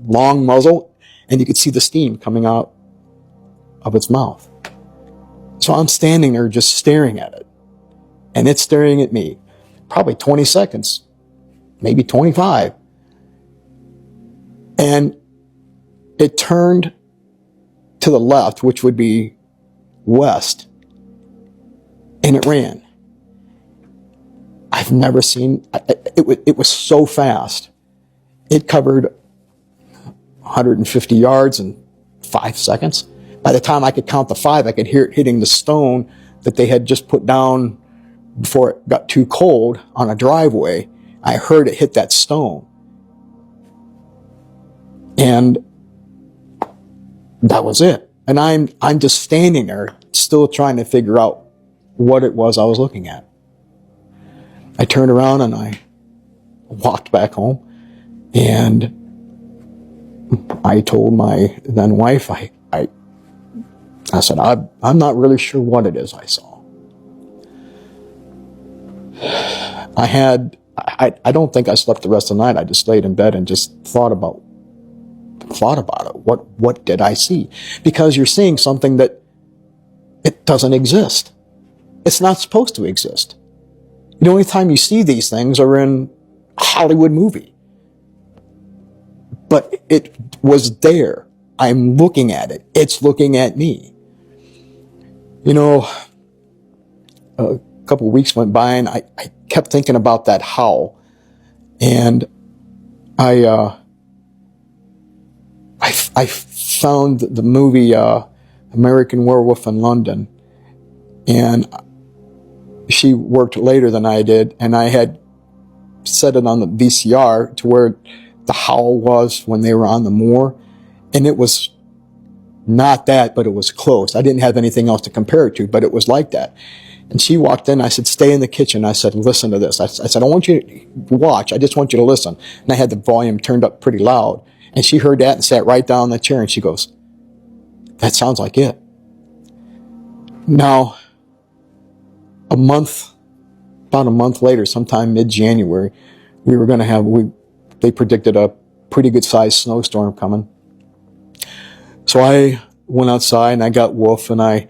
long muzzle, and you could see the steam coming out of its mouth. So I'm standing there just staring at it. And it's staring at me. Probably 20 seconds, maybe 25. And it turned to the left, which would be west, and it ran. I've never seen, it was so fast. It covered 150 yards in 5 seconds. By the time I could count to 5, I could hear it hitting the stone that they had just put down before it got too cold on a driveway. I heard it hit that stone. And that was it. And I'm just standing there, still trying to figure out what it was I was looking at. I turned around and I walked back home, and I told my then wife, I said, I'm not really sure what it is I saw. I don't think I slept the rest of the night. I just laid in bed and just thought about it. What did I see? Because you're seeing something that it doesn't exist. It's not supposed to exist. The only time you see these things are in a Hollywood movie. But it was there. I'm looking at it. It's looking at me. You know, a couple of weeks went by, and I kept thinking about that howl. And I found the movie American Werewolf in London, and she worked later than I did, and I had set it on the VCR to where the howl was when they were on the moor, and it was not that, but it was close. I didn't have anything else to compare it to, but it was like that. And she walked in. I said, stay in the kitchen. I said, listen to this. I said, I don't want you to watch. I just want you to listen. And I had the volume turned up pretty loud. And she heard that and sat right down in the chair, and she goes, that sounds like it. Now, about a month later, sometime mid-January, we were going to have, they predicted a pretty good sized snowstorm coming. So I went outside and I got Wolf, and I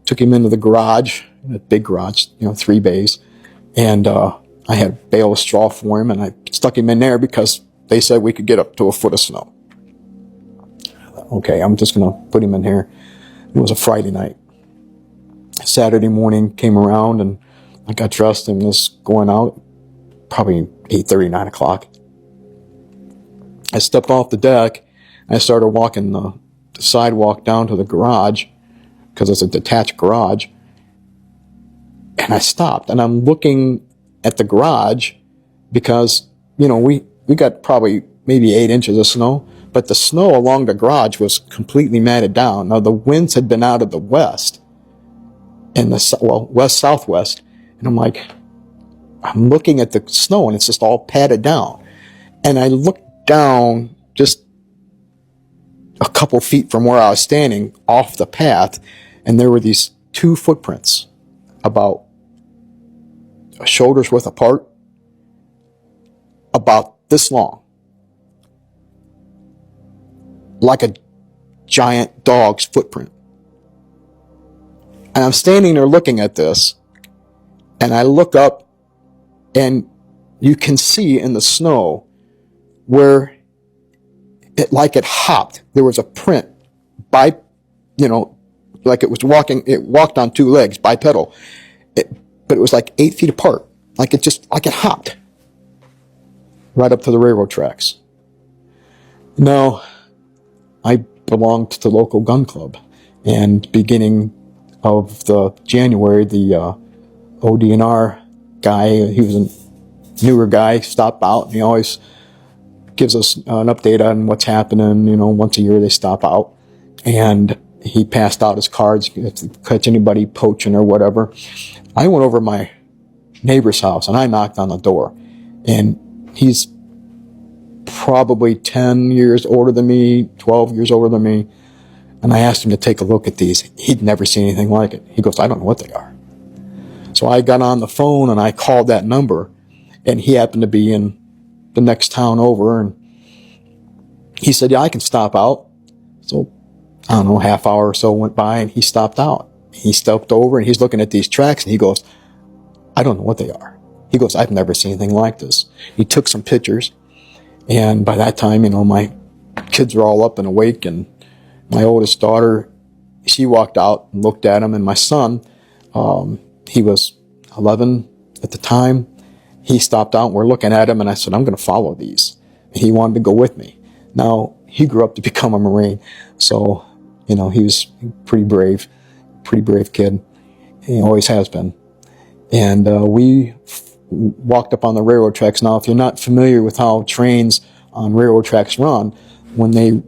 took him into the garage, a big garage, 3 bays. And I had a bale of straw for him, and I stuck him in there because they said we could get up to a foot of snow. Okay, I'm just going to put him in here. It was a Friday night. Saturday morning came around, and I got dressed and was going out, probably 8:30, 9 o'clock. I stepped off the deck. I started walking the sidewalk down to the garage, because it's a detached garage. And I stopped, and I'm looking at the garage because, we got probably maybe 8 inches of snow, but the snow along the garage was completely matted down. Now, the winds had been out of the west, and west-southwest, and I'm looking at the snow, and it's just all patted down. And I looked down just a couple feet from where I was standing off the path, and there were these 2 footprints about a shoulder's width apart, about this long, like a giant dog's footprint. And I'm standing there looking at this, and I look up, and you can see in the snow where it hopped. There was a print like it walked on 2 legs, bipedal. But it was like 8 feet apart. Like it hopped right up to the railroad tracks. Now, I belonged to the local gun club, and beginning of the January, the ODNR guy, he was a newer guy, stopped out, and he always gives us an update on what's happening. Once a year they stop out, and he passed out his cards, if you catch anybody poaching or whatever. I went over to my neighbor's house and I knocked on the door, and he's probably 10 years older than me, 12 years older than me. And I asked him to take a look at these. He'd never seen anything like it. He goes, I don't know what they are. So I got on the phone and I called that number, and he happened to be in the next town over, and he said, yeah, I can stop out. So I don't know, half hour or so went by, and he stopped out. He stepped over and he's looking at these tracks, and he goes, I don't know what they are. He goes, I've never seen anything like this. He took some pictures, and by that time, my kids were all up and awake, and my oldest daughter, she walked out and looked at him, and my son, he was 11 at the time. He stopped out and we're looking at him, and I said, I'm going to follow these. And he wanted to go with me. Now, he grew up to become a Marine, so, he was pretty brave kid. He always has been. And we walked up on the railroad tracks. Now, if you're not familiar with how trains on railroad tracks run, when they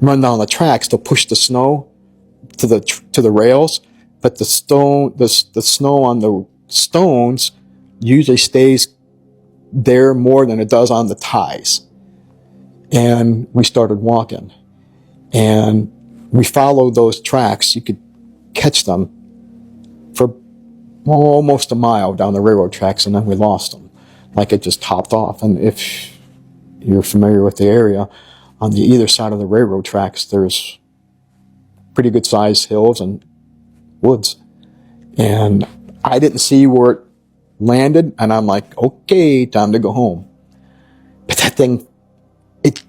run down the tracks, they'll push the snow to the rails, but the snow on the stones usually stays there more than it does on the ties. And we started walking, and we followed those tracks. You could catch them for almost a mile down the railroad tracks, and then we lost them. Like it just topped off. And if you're familiar with the area, on the either side of the railroad tracks, there's pretty good sized hills and woods. And I didn't see where it landed, and I'm like, okay, time to go home. But that thing, it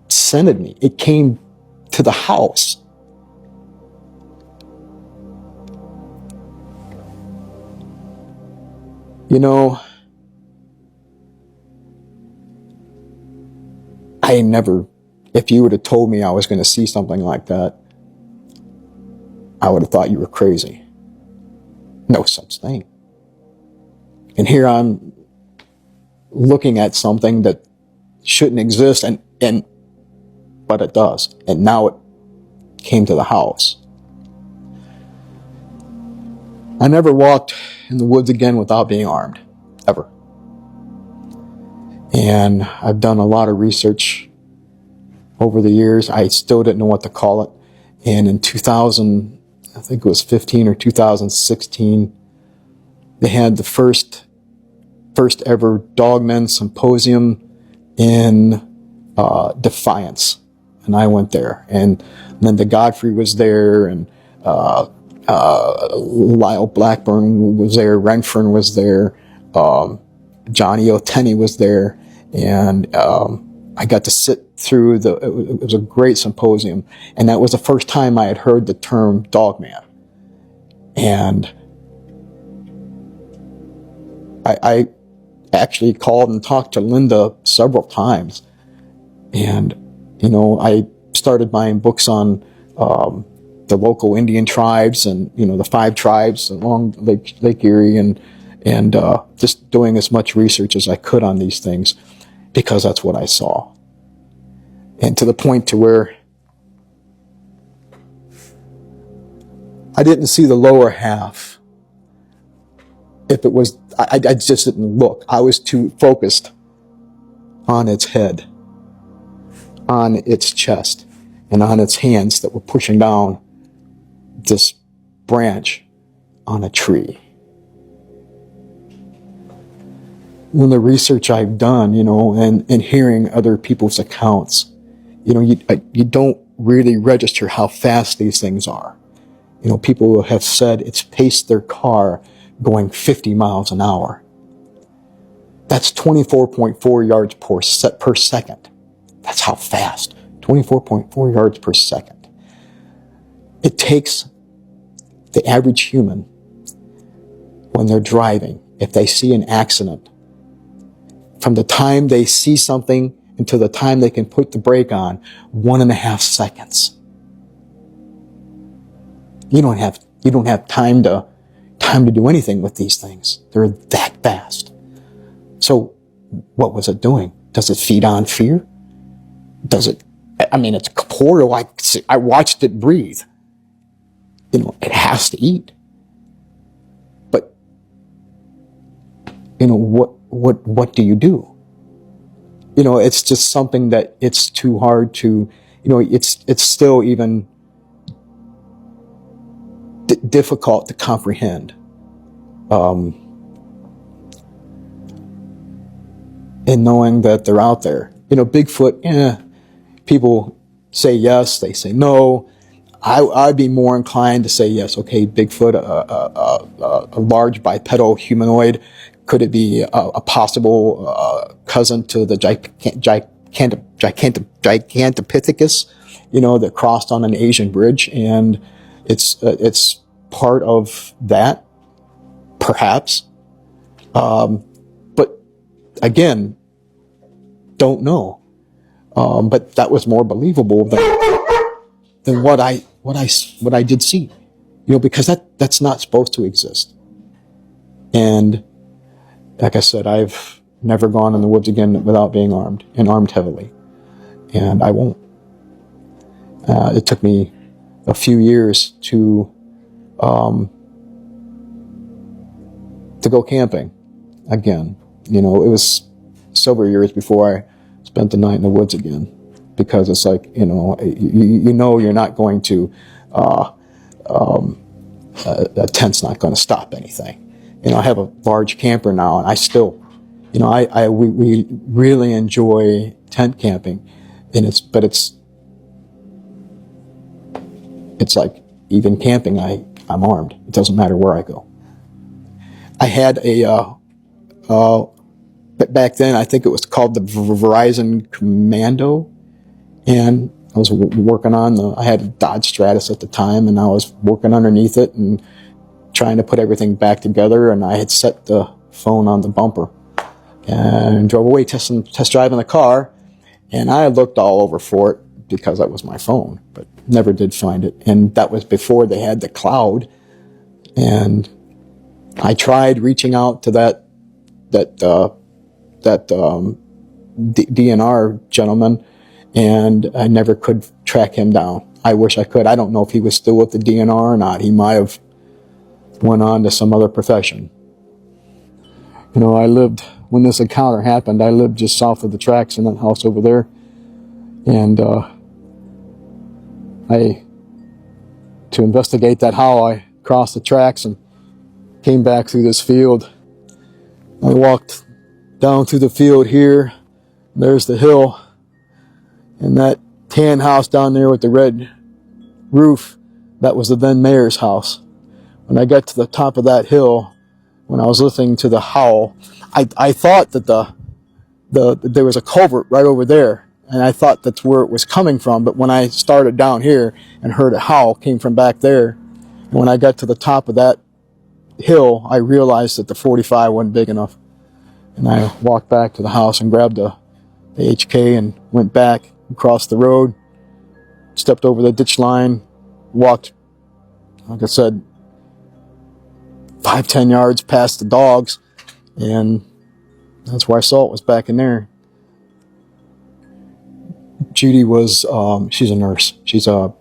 scented me. It came to the house. I never, if you would have told me I was going to see something like that, I would have thought you were crazy. No such thing. And here I'm looking at something that shouldn't exist, but it does. And now it came to the house. I never walked in the woods again without being armed, ever. And I've done a lot of research over the years. I still didn't know what to call it. And in 2000, I think it was 15 or 2016, they had the first ever Dogman symposium in Defiance. And I went there. And Linda Godfrey was there, and Lyle Blackburn was there, Renfern was there, Johnny O'Tenney was there, and I got to sit through it was a great symposium, and that was the first time I had heard the term Dogman. And I actually called and talked to Linda several times, and I started buying books on the local Indian tribes and the 5 tribes along Lake Erie, and just doing as much research as I could on these things, because that's what I saw. And to the point to where I didn't see the lower half. If it was, I just didn't look. I was too focused on its head, on its chest, and on its hands that were pushing down this branch on a tree. In the research I've done, and hearing other people's accounts, you don't really register how fast these things are. People have said it's paced their car going 50 miles an hour. That's 24.4 yards per second. That's how fast. 24.4 yards per second. It takes the average human, when they're driving, if they see an accident, from the time they see something until the time they can put the brake on, 1.5 seconds. You don't have time to do anything with these things. They're that fast. So what was it doing? Does it feed on fear? It's corporeal. I watched it breathe. it has to eat. But, what do you do? It's just something that it's too hard to, it's still even difficult to comprehend. And knowing that they're out there. Bigfoot, people say yes, they say no. I'd be more inclined to say yes. Okay, Bigfoot, a large bipedal humanoid. Could it be a possible cousin to the Gigantopithecus, that crossed on an Asian bridge, and it's part of that, perhaps. But again, don't know. But that was more believable than what I did see, because that's not supposed to exist. And like I said, I've never gone in the woods again without being armed, and armed heavily, and I won't. It took me a few years to go camping again. It was several years before I spent the night in the woods again, because it's like, you're not going to, a tent's not going to stop anything. I have a large camper now, and I still, we really enjoy tent camping, and it's like, even camping, I'm armed. It doesn't matter where I go. I had back then, I think it was called the Verizon Commando, and I was working I had a Dodge Stratus at the time, and I was working underneath it and trying to put everything back together, and I had set the phone on the bumper and drove away test driving the car, and I looked all over for it because that was my phone, but never did find it. And that was before they had the cloud, and I tried reaching out to that DNR gentleman, and I never could track him down. I wish I could. I don't know if he was still with the DNR or not. He might have went on to some other profession. I lived, when this encounter happened, I lived just south of the tracks in that house over there. And to investigate that how I crossed the tracks and came back through this field. I walked down through the field here. There's the hill. And that tan house down there with the red roof, that was the then mayor's house. When I got to the top of that hill, when I was listening to the howl, I thought that there was a culvert right over there, and I thought that's where it was coming from. But when I started down here and heard a howl came from back there, and when I got to the top of that hill, I realized that the 45 wasn't big enough. And I walked back to the house and grabbed the HK and went back, across the road, stepped over the ditch line, walked, like I said, 5-10 yards past the dogs, and that's where I saw it, was back in there. Judy was, she's a nurse. She's a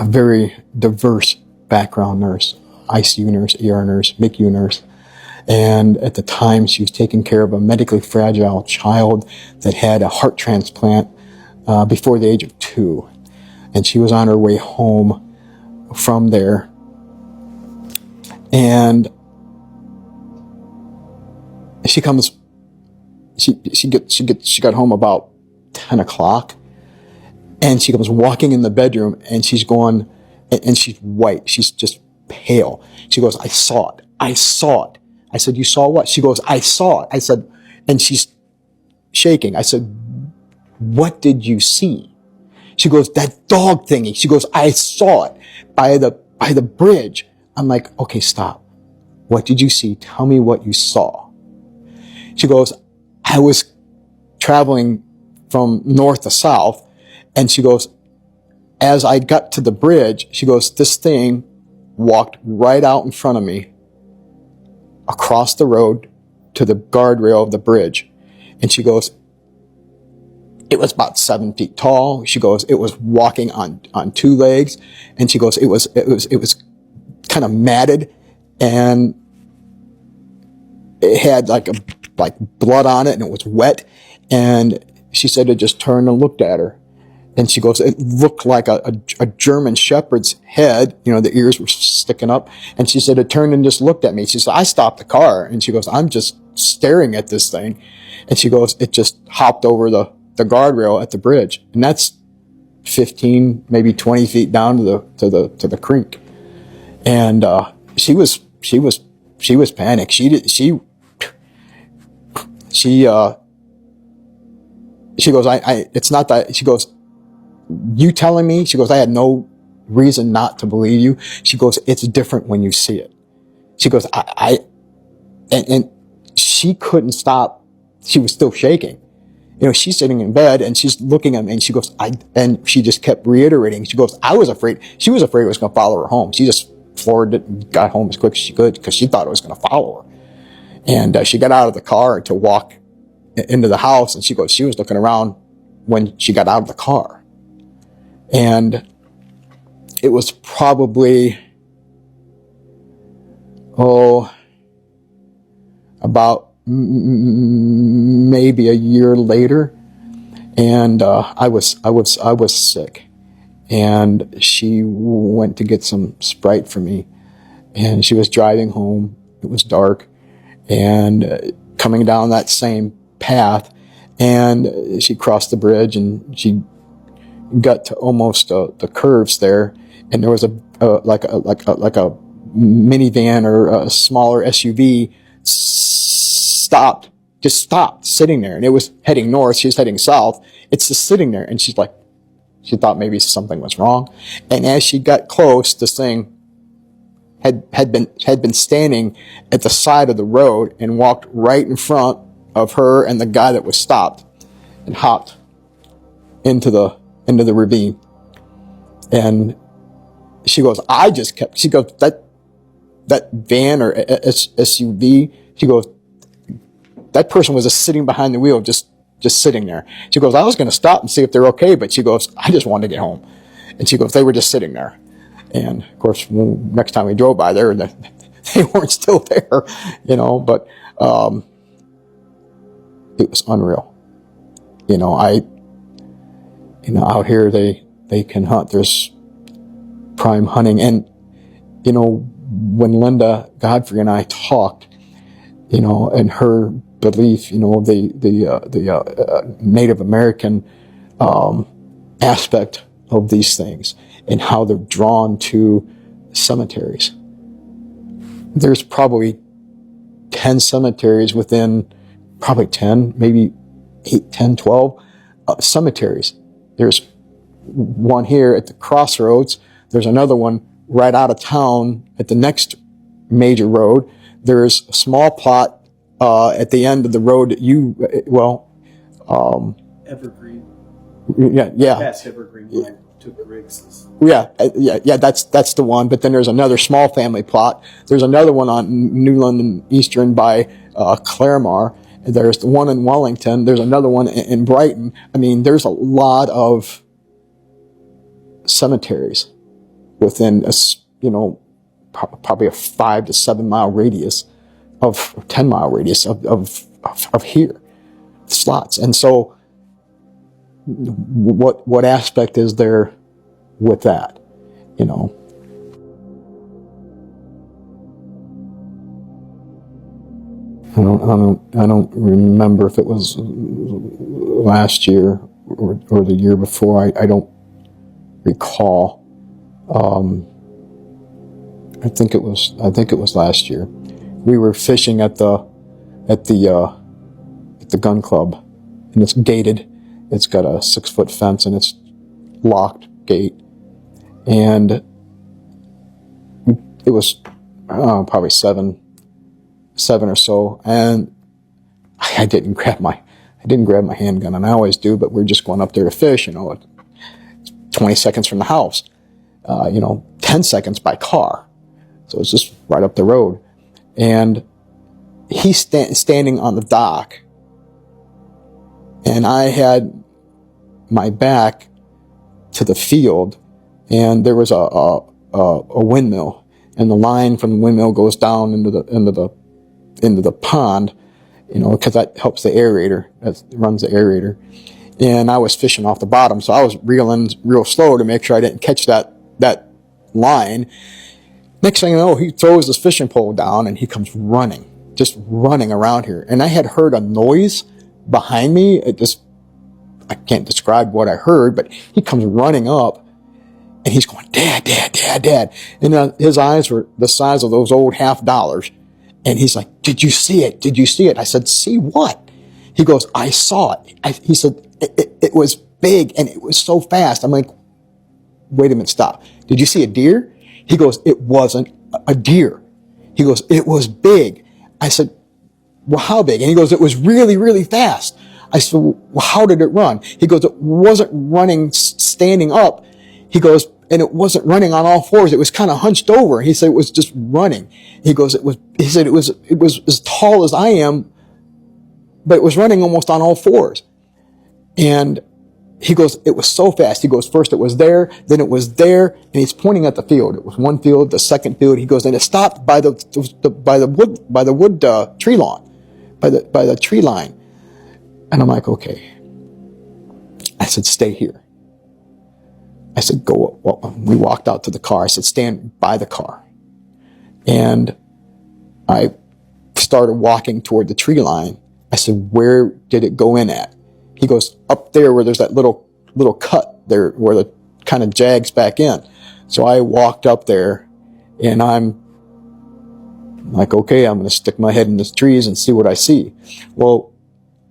very diverse background nurse, ICU nurse, ER nurse, MICU nurse. And at the time, she was taking care of a medically fragile child that had a heart transplant before the age of 2. And she was on her way home from there. And she got home about 10 o'clock, and she comes walking in the bedroom, and she's going, and she's white. She's just pale. She goes, I saw it. I said, you saw what? She goes, I saw it. I said, and she's shaking. I said, what did you see? She goes, that dog thingy. She goes, I saw it by the bridge. I'm like, okay, stop. What did you see? Tell me what you saw. She goes, I was traveling from north to south, and she goes, as I got to the bridge, she goes, this thing walked right out in front of me, across the road to the guardrail of the bridge. And she goes, it was about 7 feet tall. She goes, it was walking on 2 legs. And she goes, it was kind of matted, and it had like blood on it, and it was wet. And she said it just turned and looked at her. And she goes, it looked like a German shepherd's head. You know, the ears were sticking up. And she said it turned and just looked at me. She said, I stopped the car. And she goes, I'm just staring at this thing. And she goes, it just hopped over the guardrail at the bridge. And that's 15, maybe 20 feet down to the creek. And she was panicked. She goes, it's not that. She goes, you telling me? She goes, I had no reason not to believe you. She goes, it's different when you see it. She goes, and she couldn't stop. She was still shaking. You know, she's sitting in bed and she's looking at me, and she goes, and she just kept reiterating. She goes, I was afraid. She was afraid it was going to follow her home. She just floored it and got home as quick as she could because she thought it was going to follow her. And she got out of the car to walk into the house, and she goes, she was looking around when she got out of the car. And it was probably, about maybe a year later. And I was sick. And she went to get some Sprite for me. And she was driving home. It was dark. And coming down that same path. And she crossed the bridge, and she got to almost the curves there, and there was a minivan or a smaller SUV stopped sitting there, and it was heading north. She was heading south. It's just sitting there, and she's like, she thought maybe something was wrong. And as she got close, this thing had been standing at the side of the road and walked right in front of her and the guy that was stopped, and hopped into the ravine. And she goes, she goes, that van or SUV, she goes, that person was just sitting behind the wheel, just sitting there. She goes, I was going to stop and see if they're okay, but she goes, I just wanted to get home. And she goes, they were just sitting there. And of course, next time we drove by there, they weren't still there, you know, but it was unreal. You know, out here they can hunt. There's prime hunting. And, you know, when Linda Godfrey and I talked, you know, and her belief, you know, the Native American aspect of these things and how they're drawn to cemeteries. There's probably 10 cemeteries within, probably 10, maybe 8, 10, 12 cemeteries. There's one here at the crossroads. There's another one right out of town at the next major road. There's a small plot at the end of the road that Evergreen. Yeah. That's Evergreen. When I took Riggs's. Yeah. That's the one. But then there's another small family plot. There's another one on New London Eastern by Claremore. There's the one in Wellington. There's another one in Brighton. I mean, there's a lot of cemeteries within probably a 5 to 7 mile radius of 10 mile radius of here slots. And so what aspect is there with that, you know? I don't remember if it was last year or the year before. I don't recall. I think it was last year. We were fishing at the gun club, and it's gated. It's got a 6-foot fence, and it's locked gate. And it was probably seven or so, and I didn't grab my handgun, and I always do, but we're just going up there to fish, you know, 20 seconds from the house, 10 seconds by car. So it's just right up the road. And he's standing on the dock, and I had my back to the field, and there was a windmill, and the line from the windmill goes down into the pond, because that helps the aerator, that runs the aerator. And I was fishing off the bottom, so I was reeling real slow to make sure I didn't catch that line. Next thing you know, he throws his fishing pole down and he comes running, just running around here. And I had heard a noise behind me. I can't describe what I heard, but he comes running up and he's going, "Dad, Dad, Dad, Dad." And his eyes were the size of those old $50. And he's like, "Did you see it? Did you see it?" I said, "See what?" He goes, "I saw it." He said, it was big and it was so fast. I'm like, "Wait a minute, stop. Did you see a deer?" He goes, "It wasn't a deer." He goes, "It was big." I said, "Well, how big?" And he goes, "It was really, really fast." I said, "Well, how did it run?" He goes, "It wasn't running standing up." He goes, "And it wasn't running on all fours. It was kind of hunched over." He said, "It was just running." He said, it was as tall as I am, but it was running almost on all fours. And he goes, "It was so fast." He goes, "First it was there, then it was there," and he's pointing at the field. It was one field, the second field. He goes, and it stopped by the wood tree lawn, by the tree line. And I'm like, "Okay." I said, "Stay here." I said, "Go." Well, we walked out to the car. I said, "Stand by the car." And I started walking toward the tree line. I said, "Where did it go in at?" He goes, "Up there where there's that little cut there where the kind of jags back in." So I walked up there and I'm like, "Okay, I'm going to stick my head in the trees and see what I see." Well,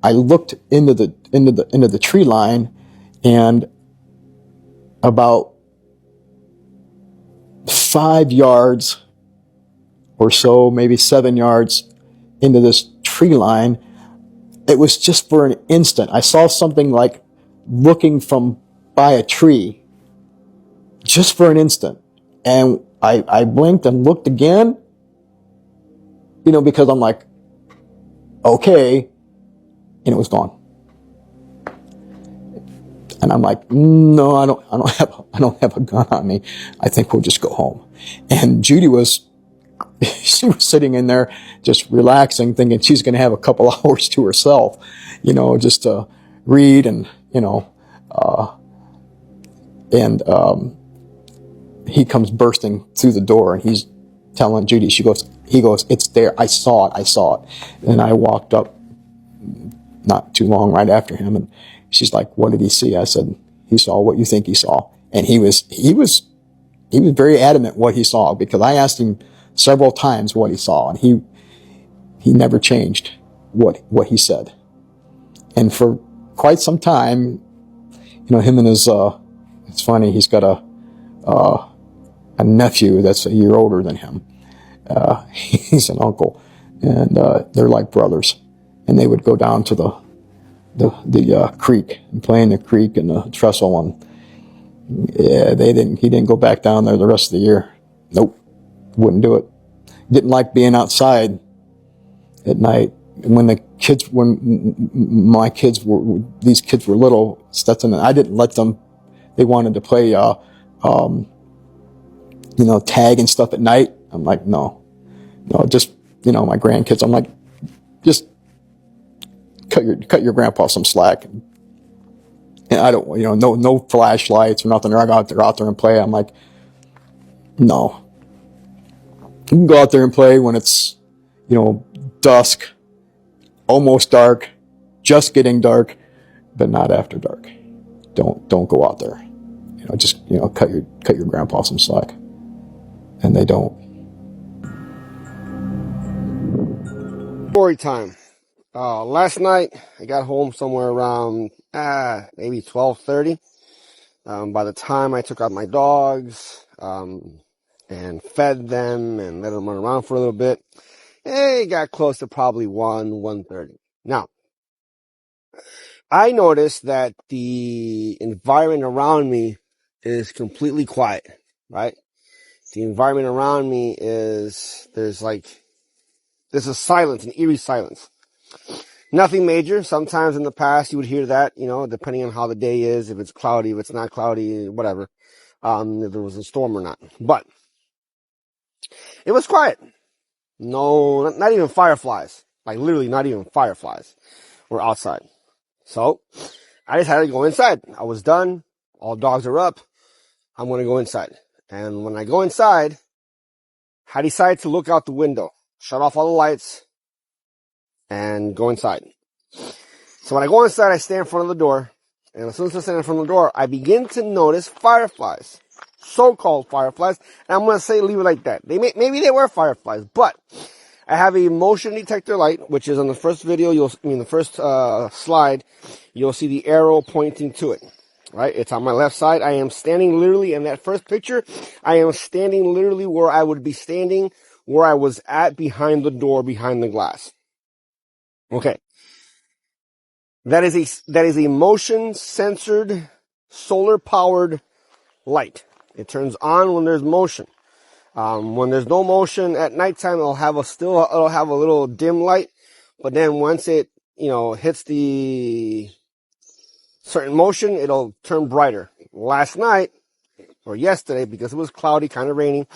I looked into the tree line, and about 5 yards or so, maybe 7 yards into this tree line, it was just for an instant. I saw something like looking from by a tree, just for an instant. And I blinked and looked again, because I'm like, "Okay," and it was gone. And I'm like, "No, I don't have a gun on me. I think we'll just go home." And Judy she was sitting in there just relaxing, thinking she's going to have a couple hours to herself, just to read and, he comes bursting through the door and he's telling Judy, he goes, "It's there. I saw it. And I walked up not too long right after him, and she's like, "What did he see?" I said, "He saw what you think he saw." And he was very adamant what he saw, because I asked him several times what he saw, and he never changed what he said. And for quite some time, him and his, it's funny, he's got a nephew that's a year older than him. He's an uncle, and they're like brothers. And they would go down to the creek and play in the creek and the trestle, and he didn't go back down there the rest of the year. Nope, wouldn't do it. Didn't like being outside at night. When these kids were little, Stetson and I didn't let them. They wanted to play, tag and stuff at night. I'm like, no, just, my grandkids. I'm like, just cut your grandpa some slack. And I don't, no flashlights or nothing. They're out there and play. I'm like, no. You can go out there and play when it's, dusk, almost dark, just getting dark, but not after dark. Don't go out there. Just, cut your grandpa some slack. And they don't. Story time. Last night I got home somewhere around maybe 12:30. By the time I took out my dogs and fed them and let them run around for a little bit, it got close to probably 1:30. Now, I noticed that the environment around me is completely quiet, right? The environment around me there's a silence, an eerie silence. Nothing major. Sometimes in the past you would hear that, depending on how the day is, if it's cloudy, if it's not cloudy, whatever, if there was a storm or not. But it was quiet. No, not even fireflies. Like literally not even fireflies were outside. So I decided to go inside. I was done. All dogs are up. I'm going to go inside. And when I go inside, I decide to look out the window, shut off all the lights, and go inside. So when I go inside, I stand in front of the door. And as soon as I stand in front of the door, I begin to notice fireflies. So-called fireflies. And I'm going to say leave it like that. Maybe they were fireflies, but I have a motion detector light, which is on the first video, the first slide, you'll see the arrow pointing to it. Right? It's on my left side. I am standing literally in that first picture. I am standing literally where I would be standing, where I was at behind the door, behind the glass. Okay. That is a motion censored, solar powered light. It turns on when there's motion. When there's no motion at nighttime, it'll have a little dim light. But then once it, hits the certain motion, it'll turn brighter. Last night, or yesterday, because it was cloudy, kind of raining,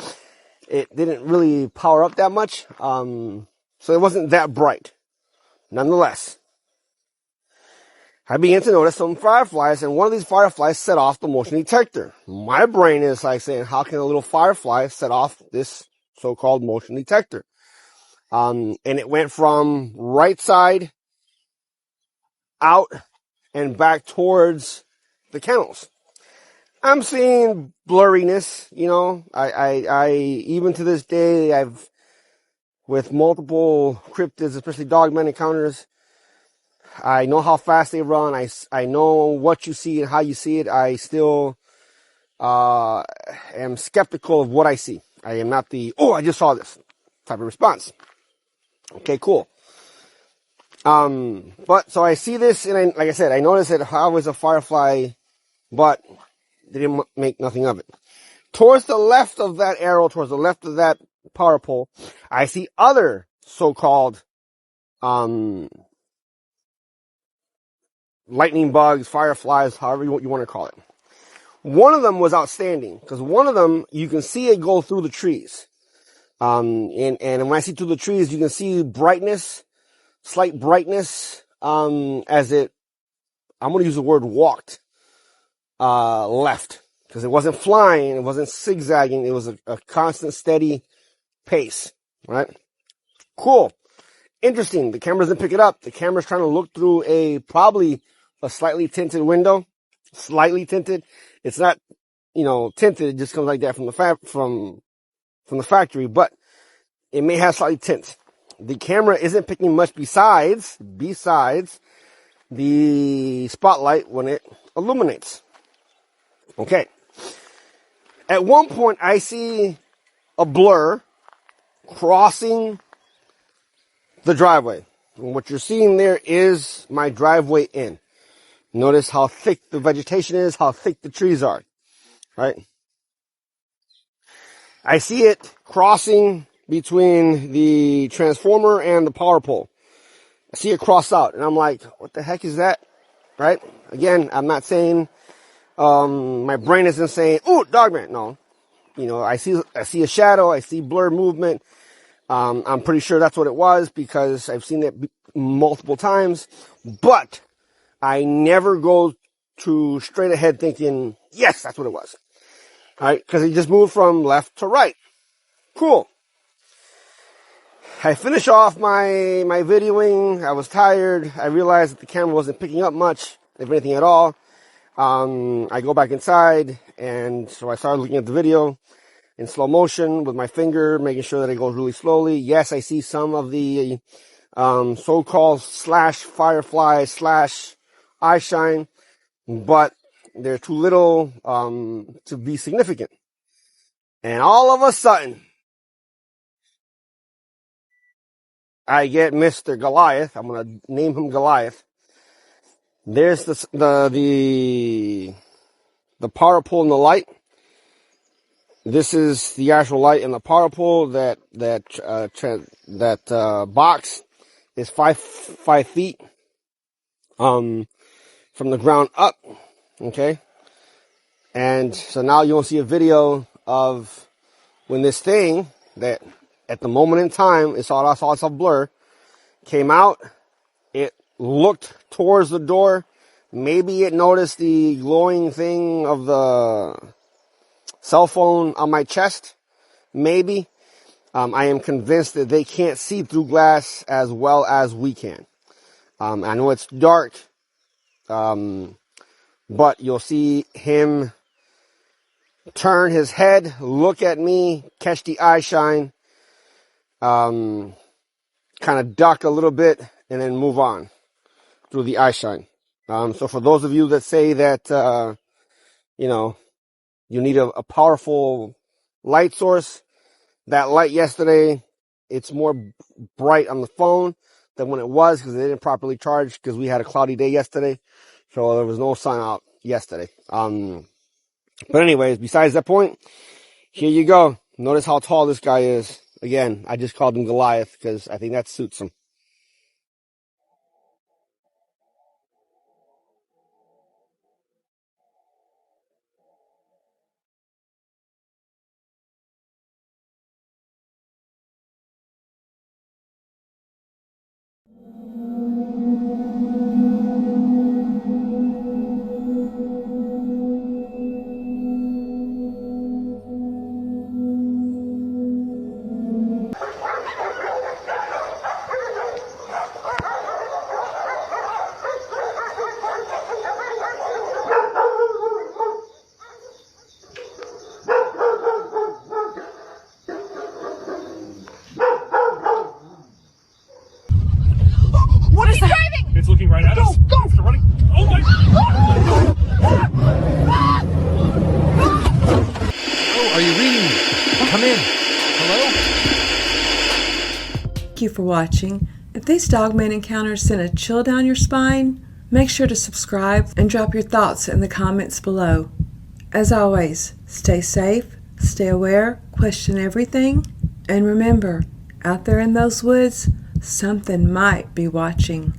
it didn't really power up that much. So it wasn't that bright. Nonetheless, I began to notice some fireflies, and one of these fireflies set off the motion detector. My brain is like saying, how can a little firefly set off this so-called motion detector? And it went from right side out and back towards the kennels. I'm seeing blurriness, I even to this day, with multiple cryptids, especially Dogman encounters, I know how fast they run. I know what you see and how you see it. I still, am skeptical of what I see. I am not I just saw this type of response. Okay, cool. But so I see this, and like I said, I noticed that I was a firefly, but they didn't make nothing of it. Towards the left of that arrow, towards the left of that power pole, I see other so-called, lightning bugs, fireflies, however you want to call it. One of them was outstanding, because one of them, you can see it go through the trees. And when I see through the trees, you can see brightness, slight brightness, as it, I'm going to use the word walked, left. Because it wasn't flying, it wasn't zigzagging, it was a constant, steady pace. Right? Cool. Interesting. The camera doesn't pick it up. The camera's trying to look through probably a slightly tinted window. Slightly tinted. It's not, tinted. It just comes like that from the factory, but it may have slightly tint. The camera isn't picking much besides the spotlight when it illuminates. Okay. At one point, I see a blur crossing the driveway. And what you're seeing there is my driveway in. Notice how thick the vegetation is, how thick the trees are. Right? I see it crossing between the transformer and the power pole. I see it cross out, and I'm like, what the heck is that? Right? Again, I'm not saying, my brain isn't saying, ooh, Dogman. No. I see a shadow, I see blur movement. I'm pretty sure that's what it was because I've seen it multiple times, but I never go to straight ahead thinking, yes, that's what it was. All right. Cause it just moved from left to right. Cool. I finish off my videoing. I was tired. I realized that the camera wasn't picking up much, if anything at all. I go back inside, and so I started looking at the video in slow motion with my finger, making sure that it goes really slowly. Yes, I see some of the so-called /firefly / eye shine, but they're too little to be significant. And all of a sudden, I get Mr. Goliath. I'm gonna name him Goliath. There's the power pole and the light. This is the actual light, and the power pole, that box is 5 feet from the ground up. Okay. And so now you'll see a video of when this thing that at the moment in time, I saw it's a blur, came out. It looked towards the door. Maybe it noticed the glowing thing of the cell phone on my chest. Maybe. I am convinced that they can't see through glass as well as we can. I know it's dark, but you'll see him turn his head, look at me, catch the eye shine, kind of duck a little bit, and then move on through the eye shine. So for those of you that say that, you need a powerful light source, that light yesterday, it's more bright on the phone than when it was because they didn't properly charge because we had a cloudy day yesterday. So there was no sun out yesterday. But anyways, besides that point, here you go. Notice how tall this guy is. Again, I just called him Goliath because I think that suits him. It's looking right at us. Go! It's running. Oh my! Oh, are you reading me? Come in. Hello? Thank you for watching. If these Dogman encounters sent a chill down your spine, make sure to subscribe and drop your thoughts in the comments below. As always, stay safe, stay aware, question everything, and remember, out there in those woods, something might be watching.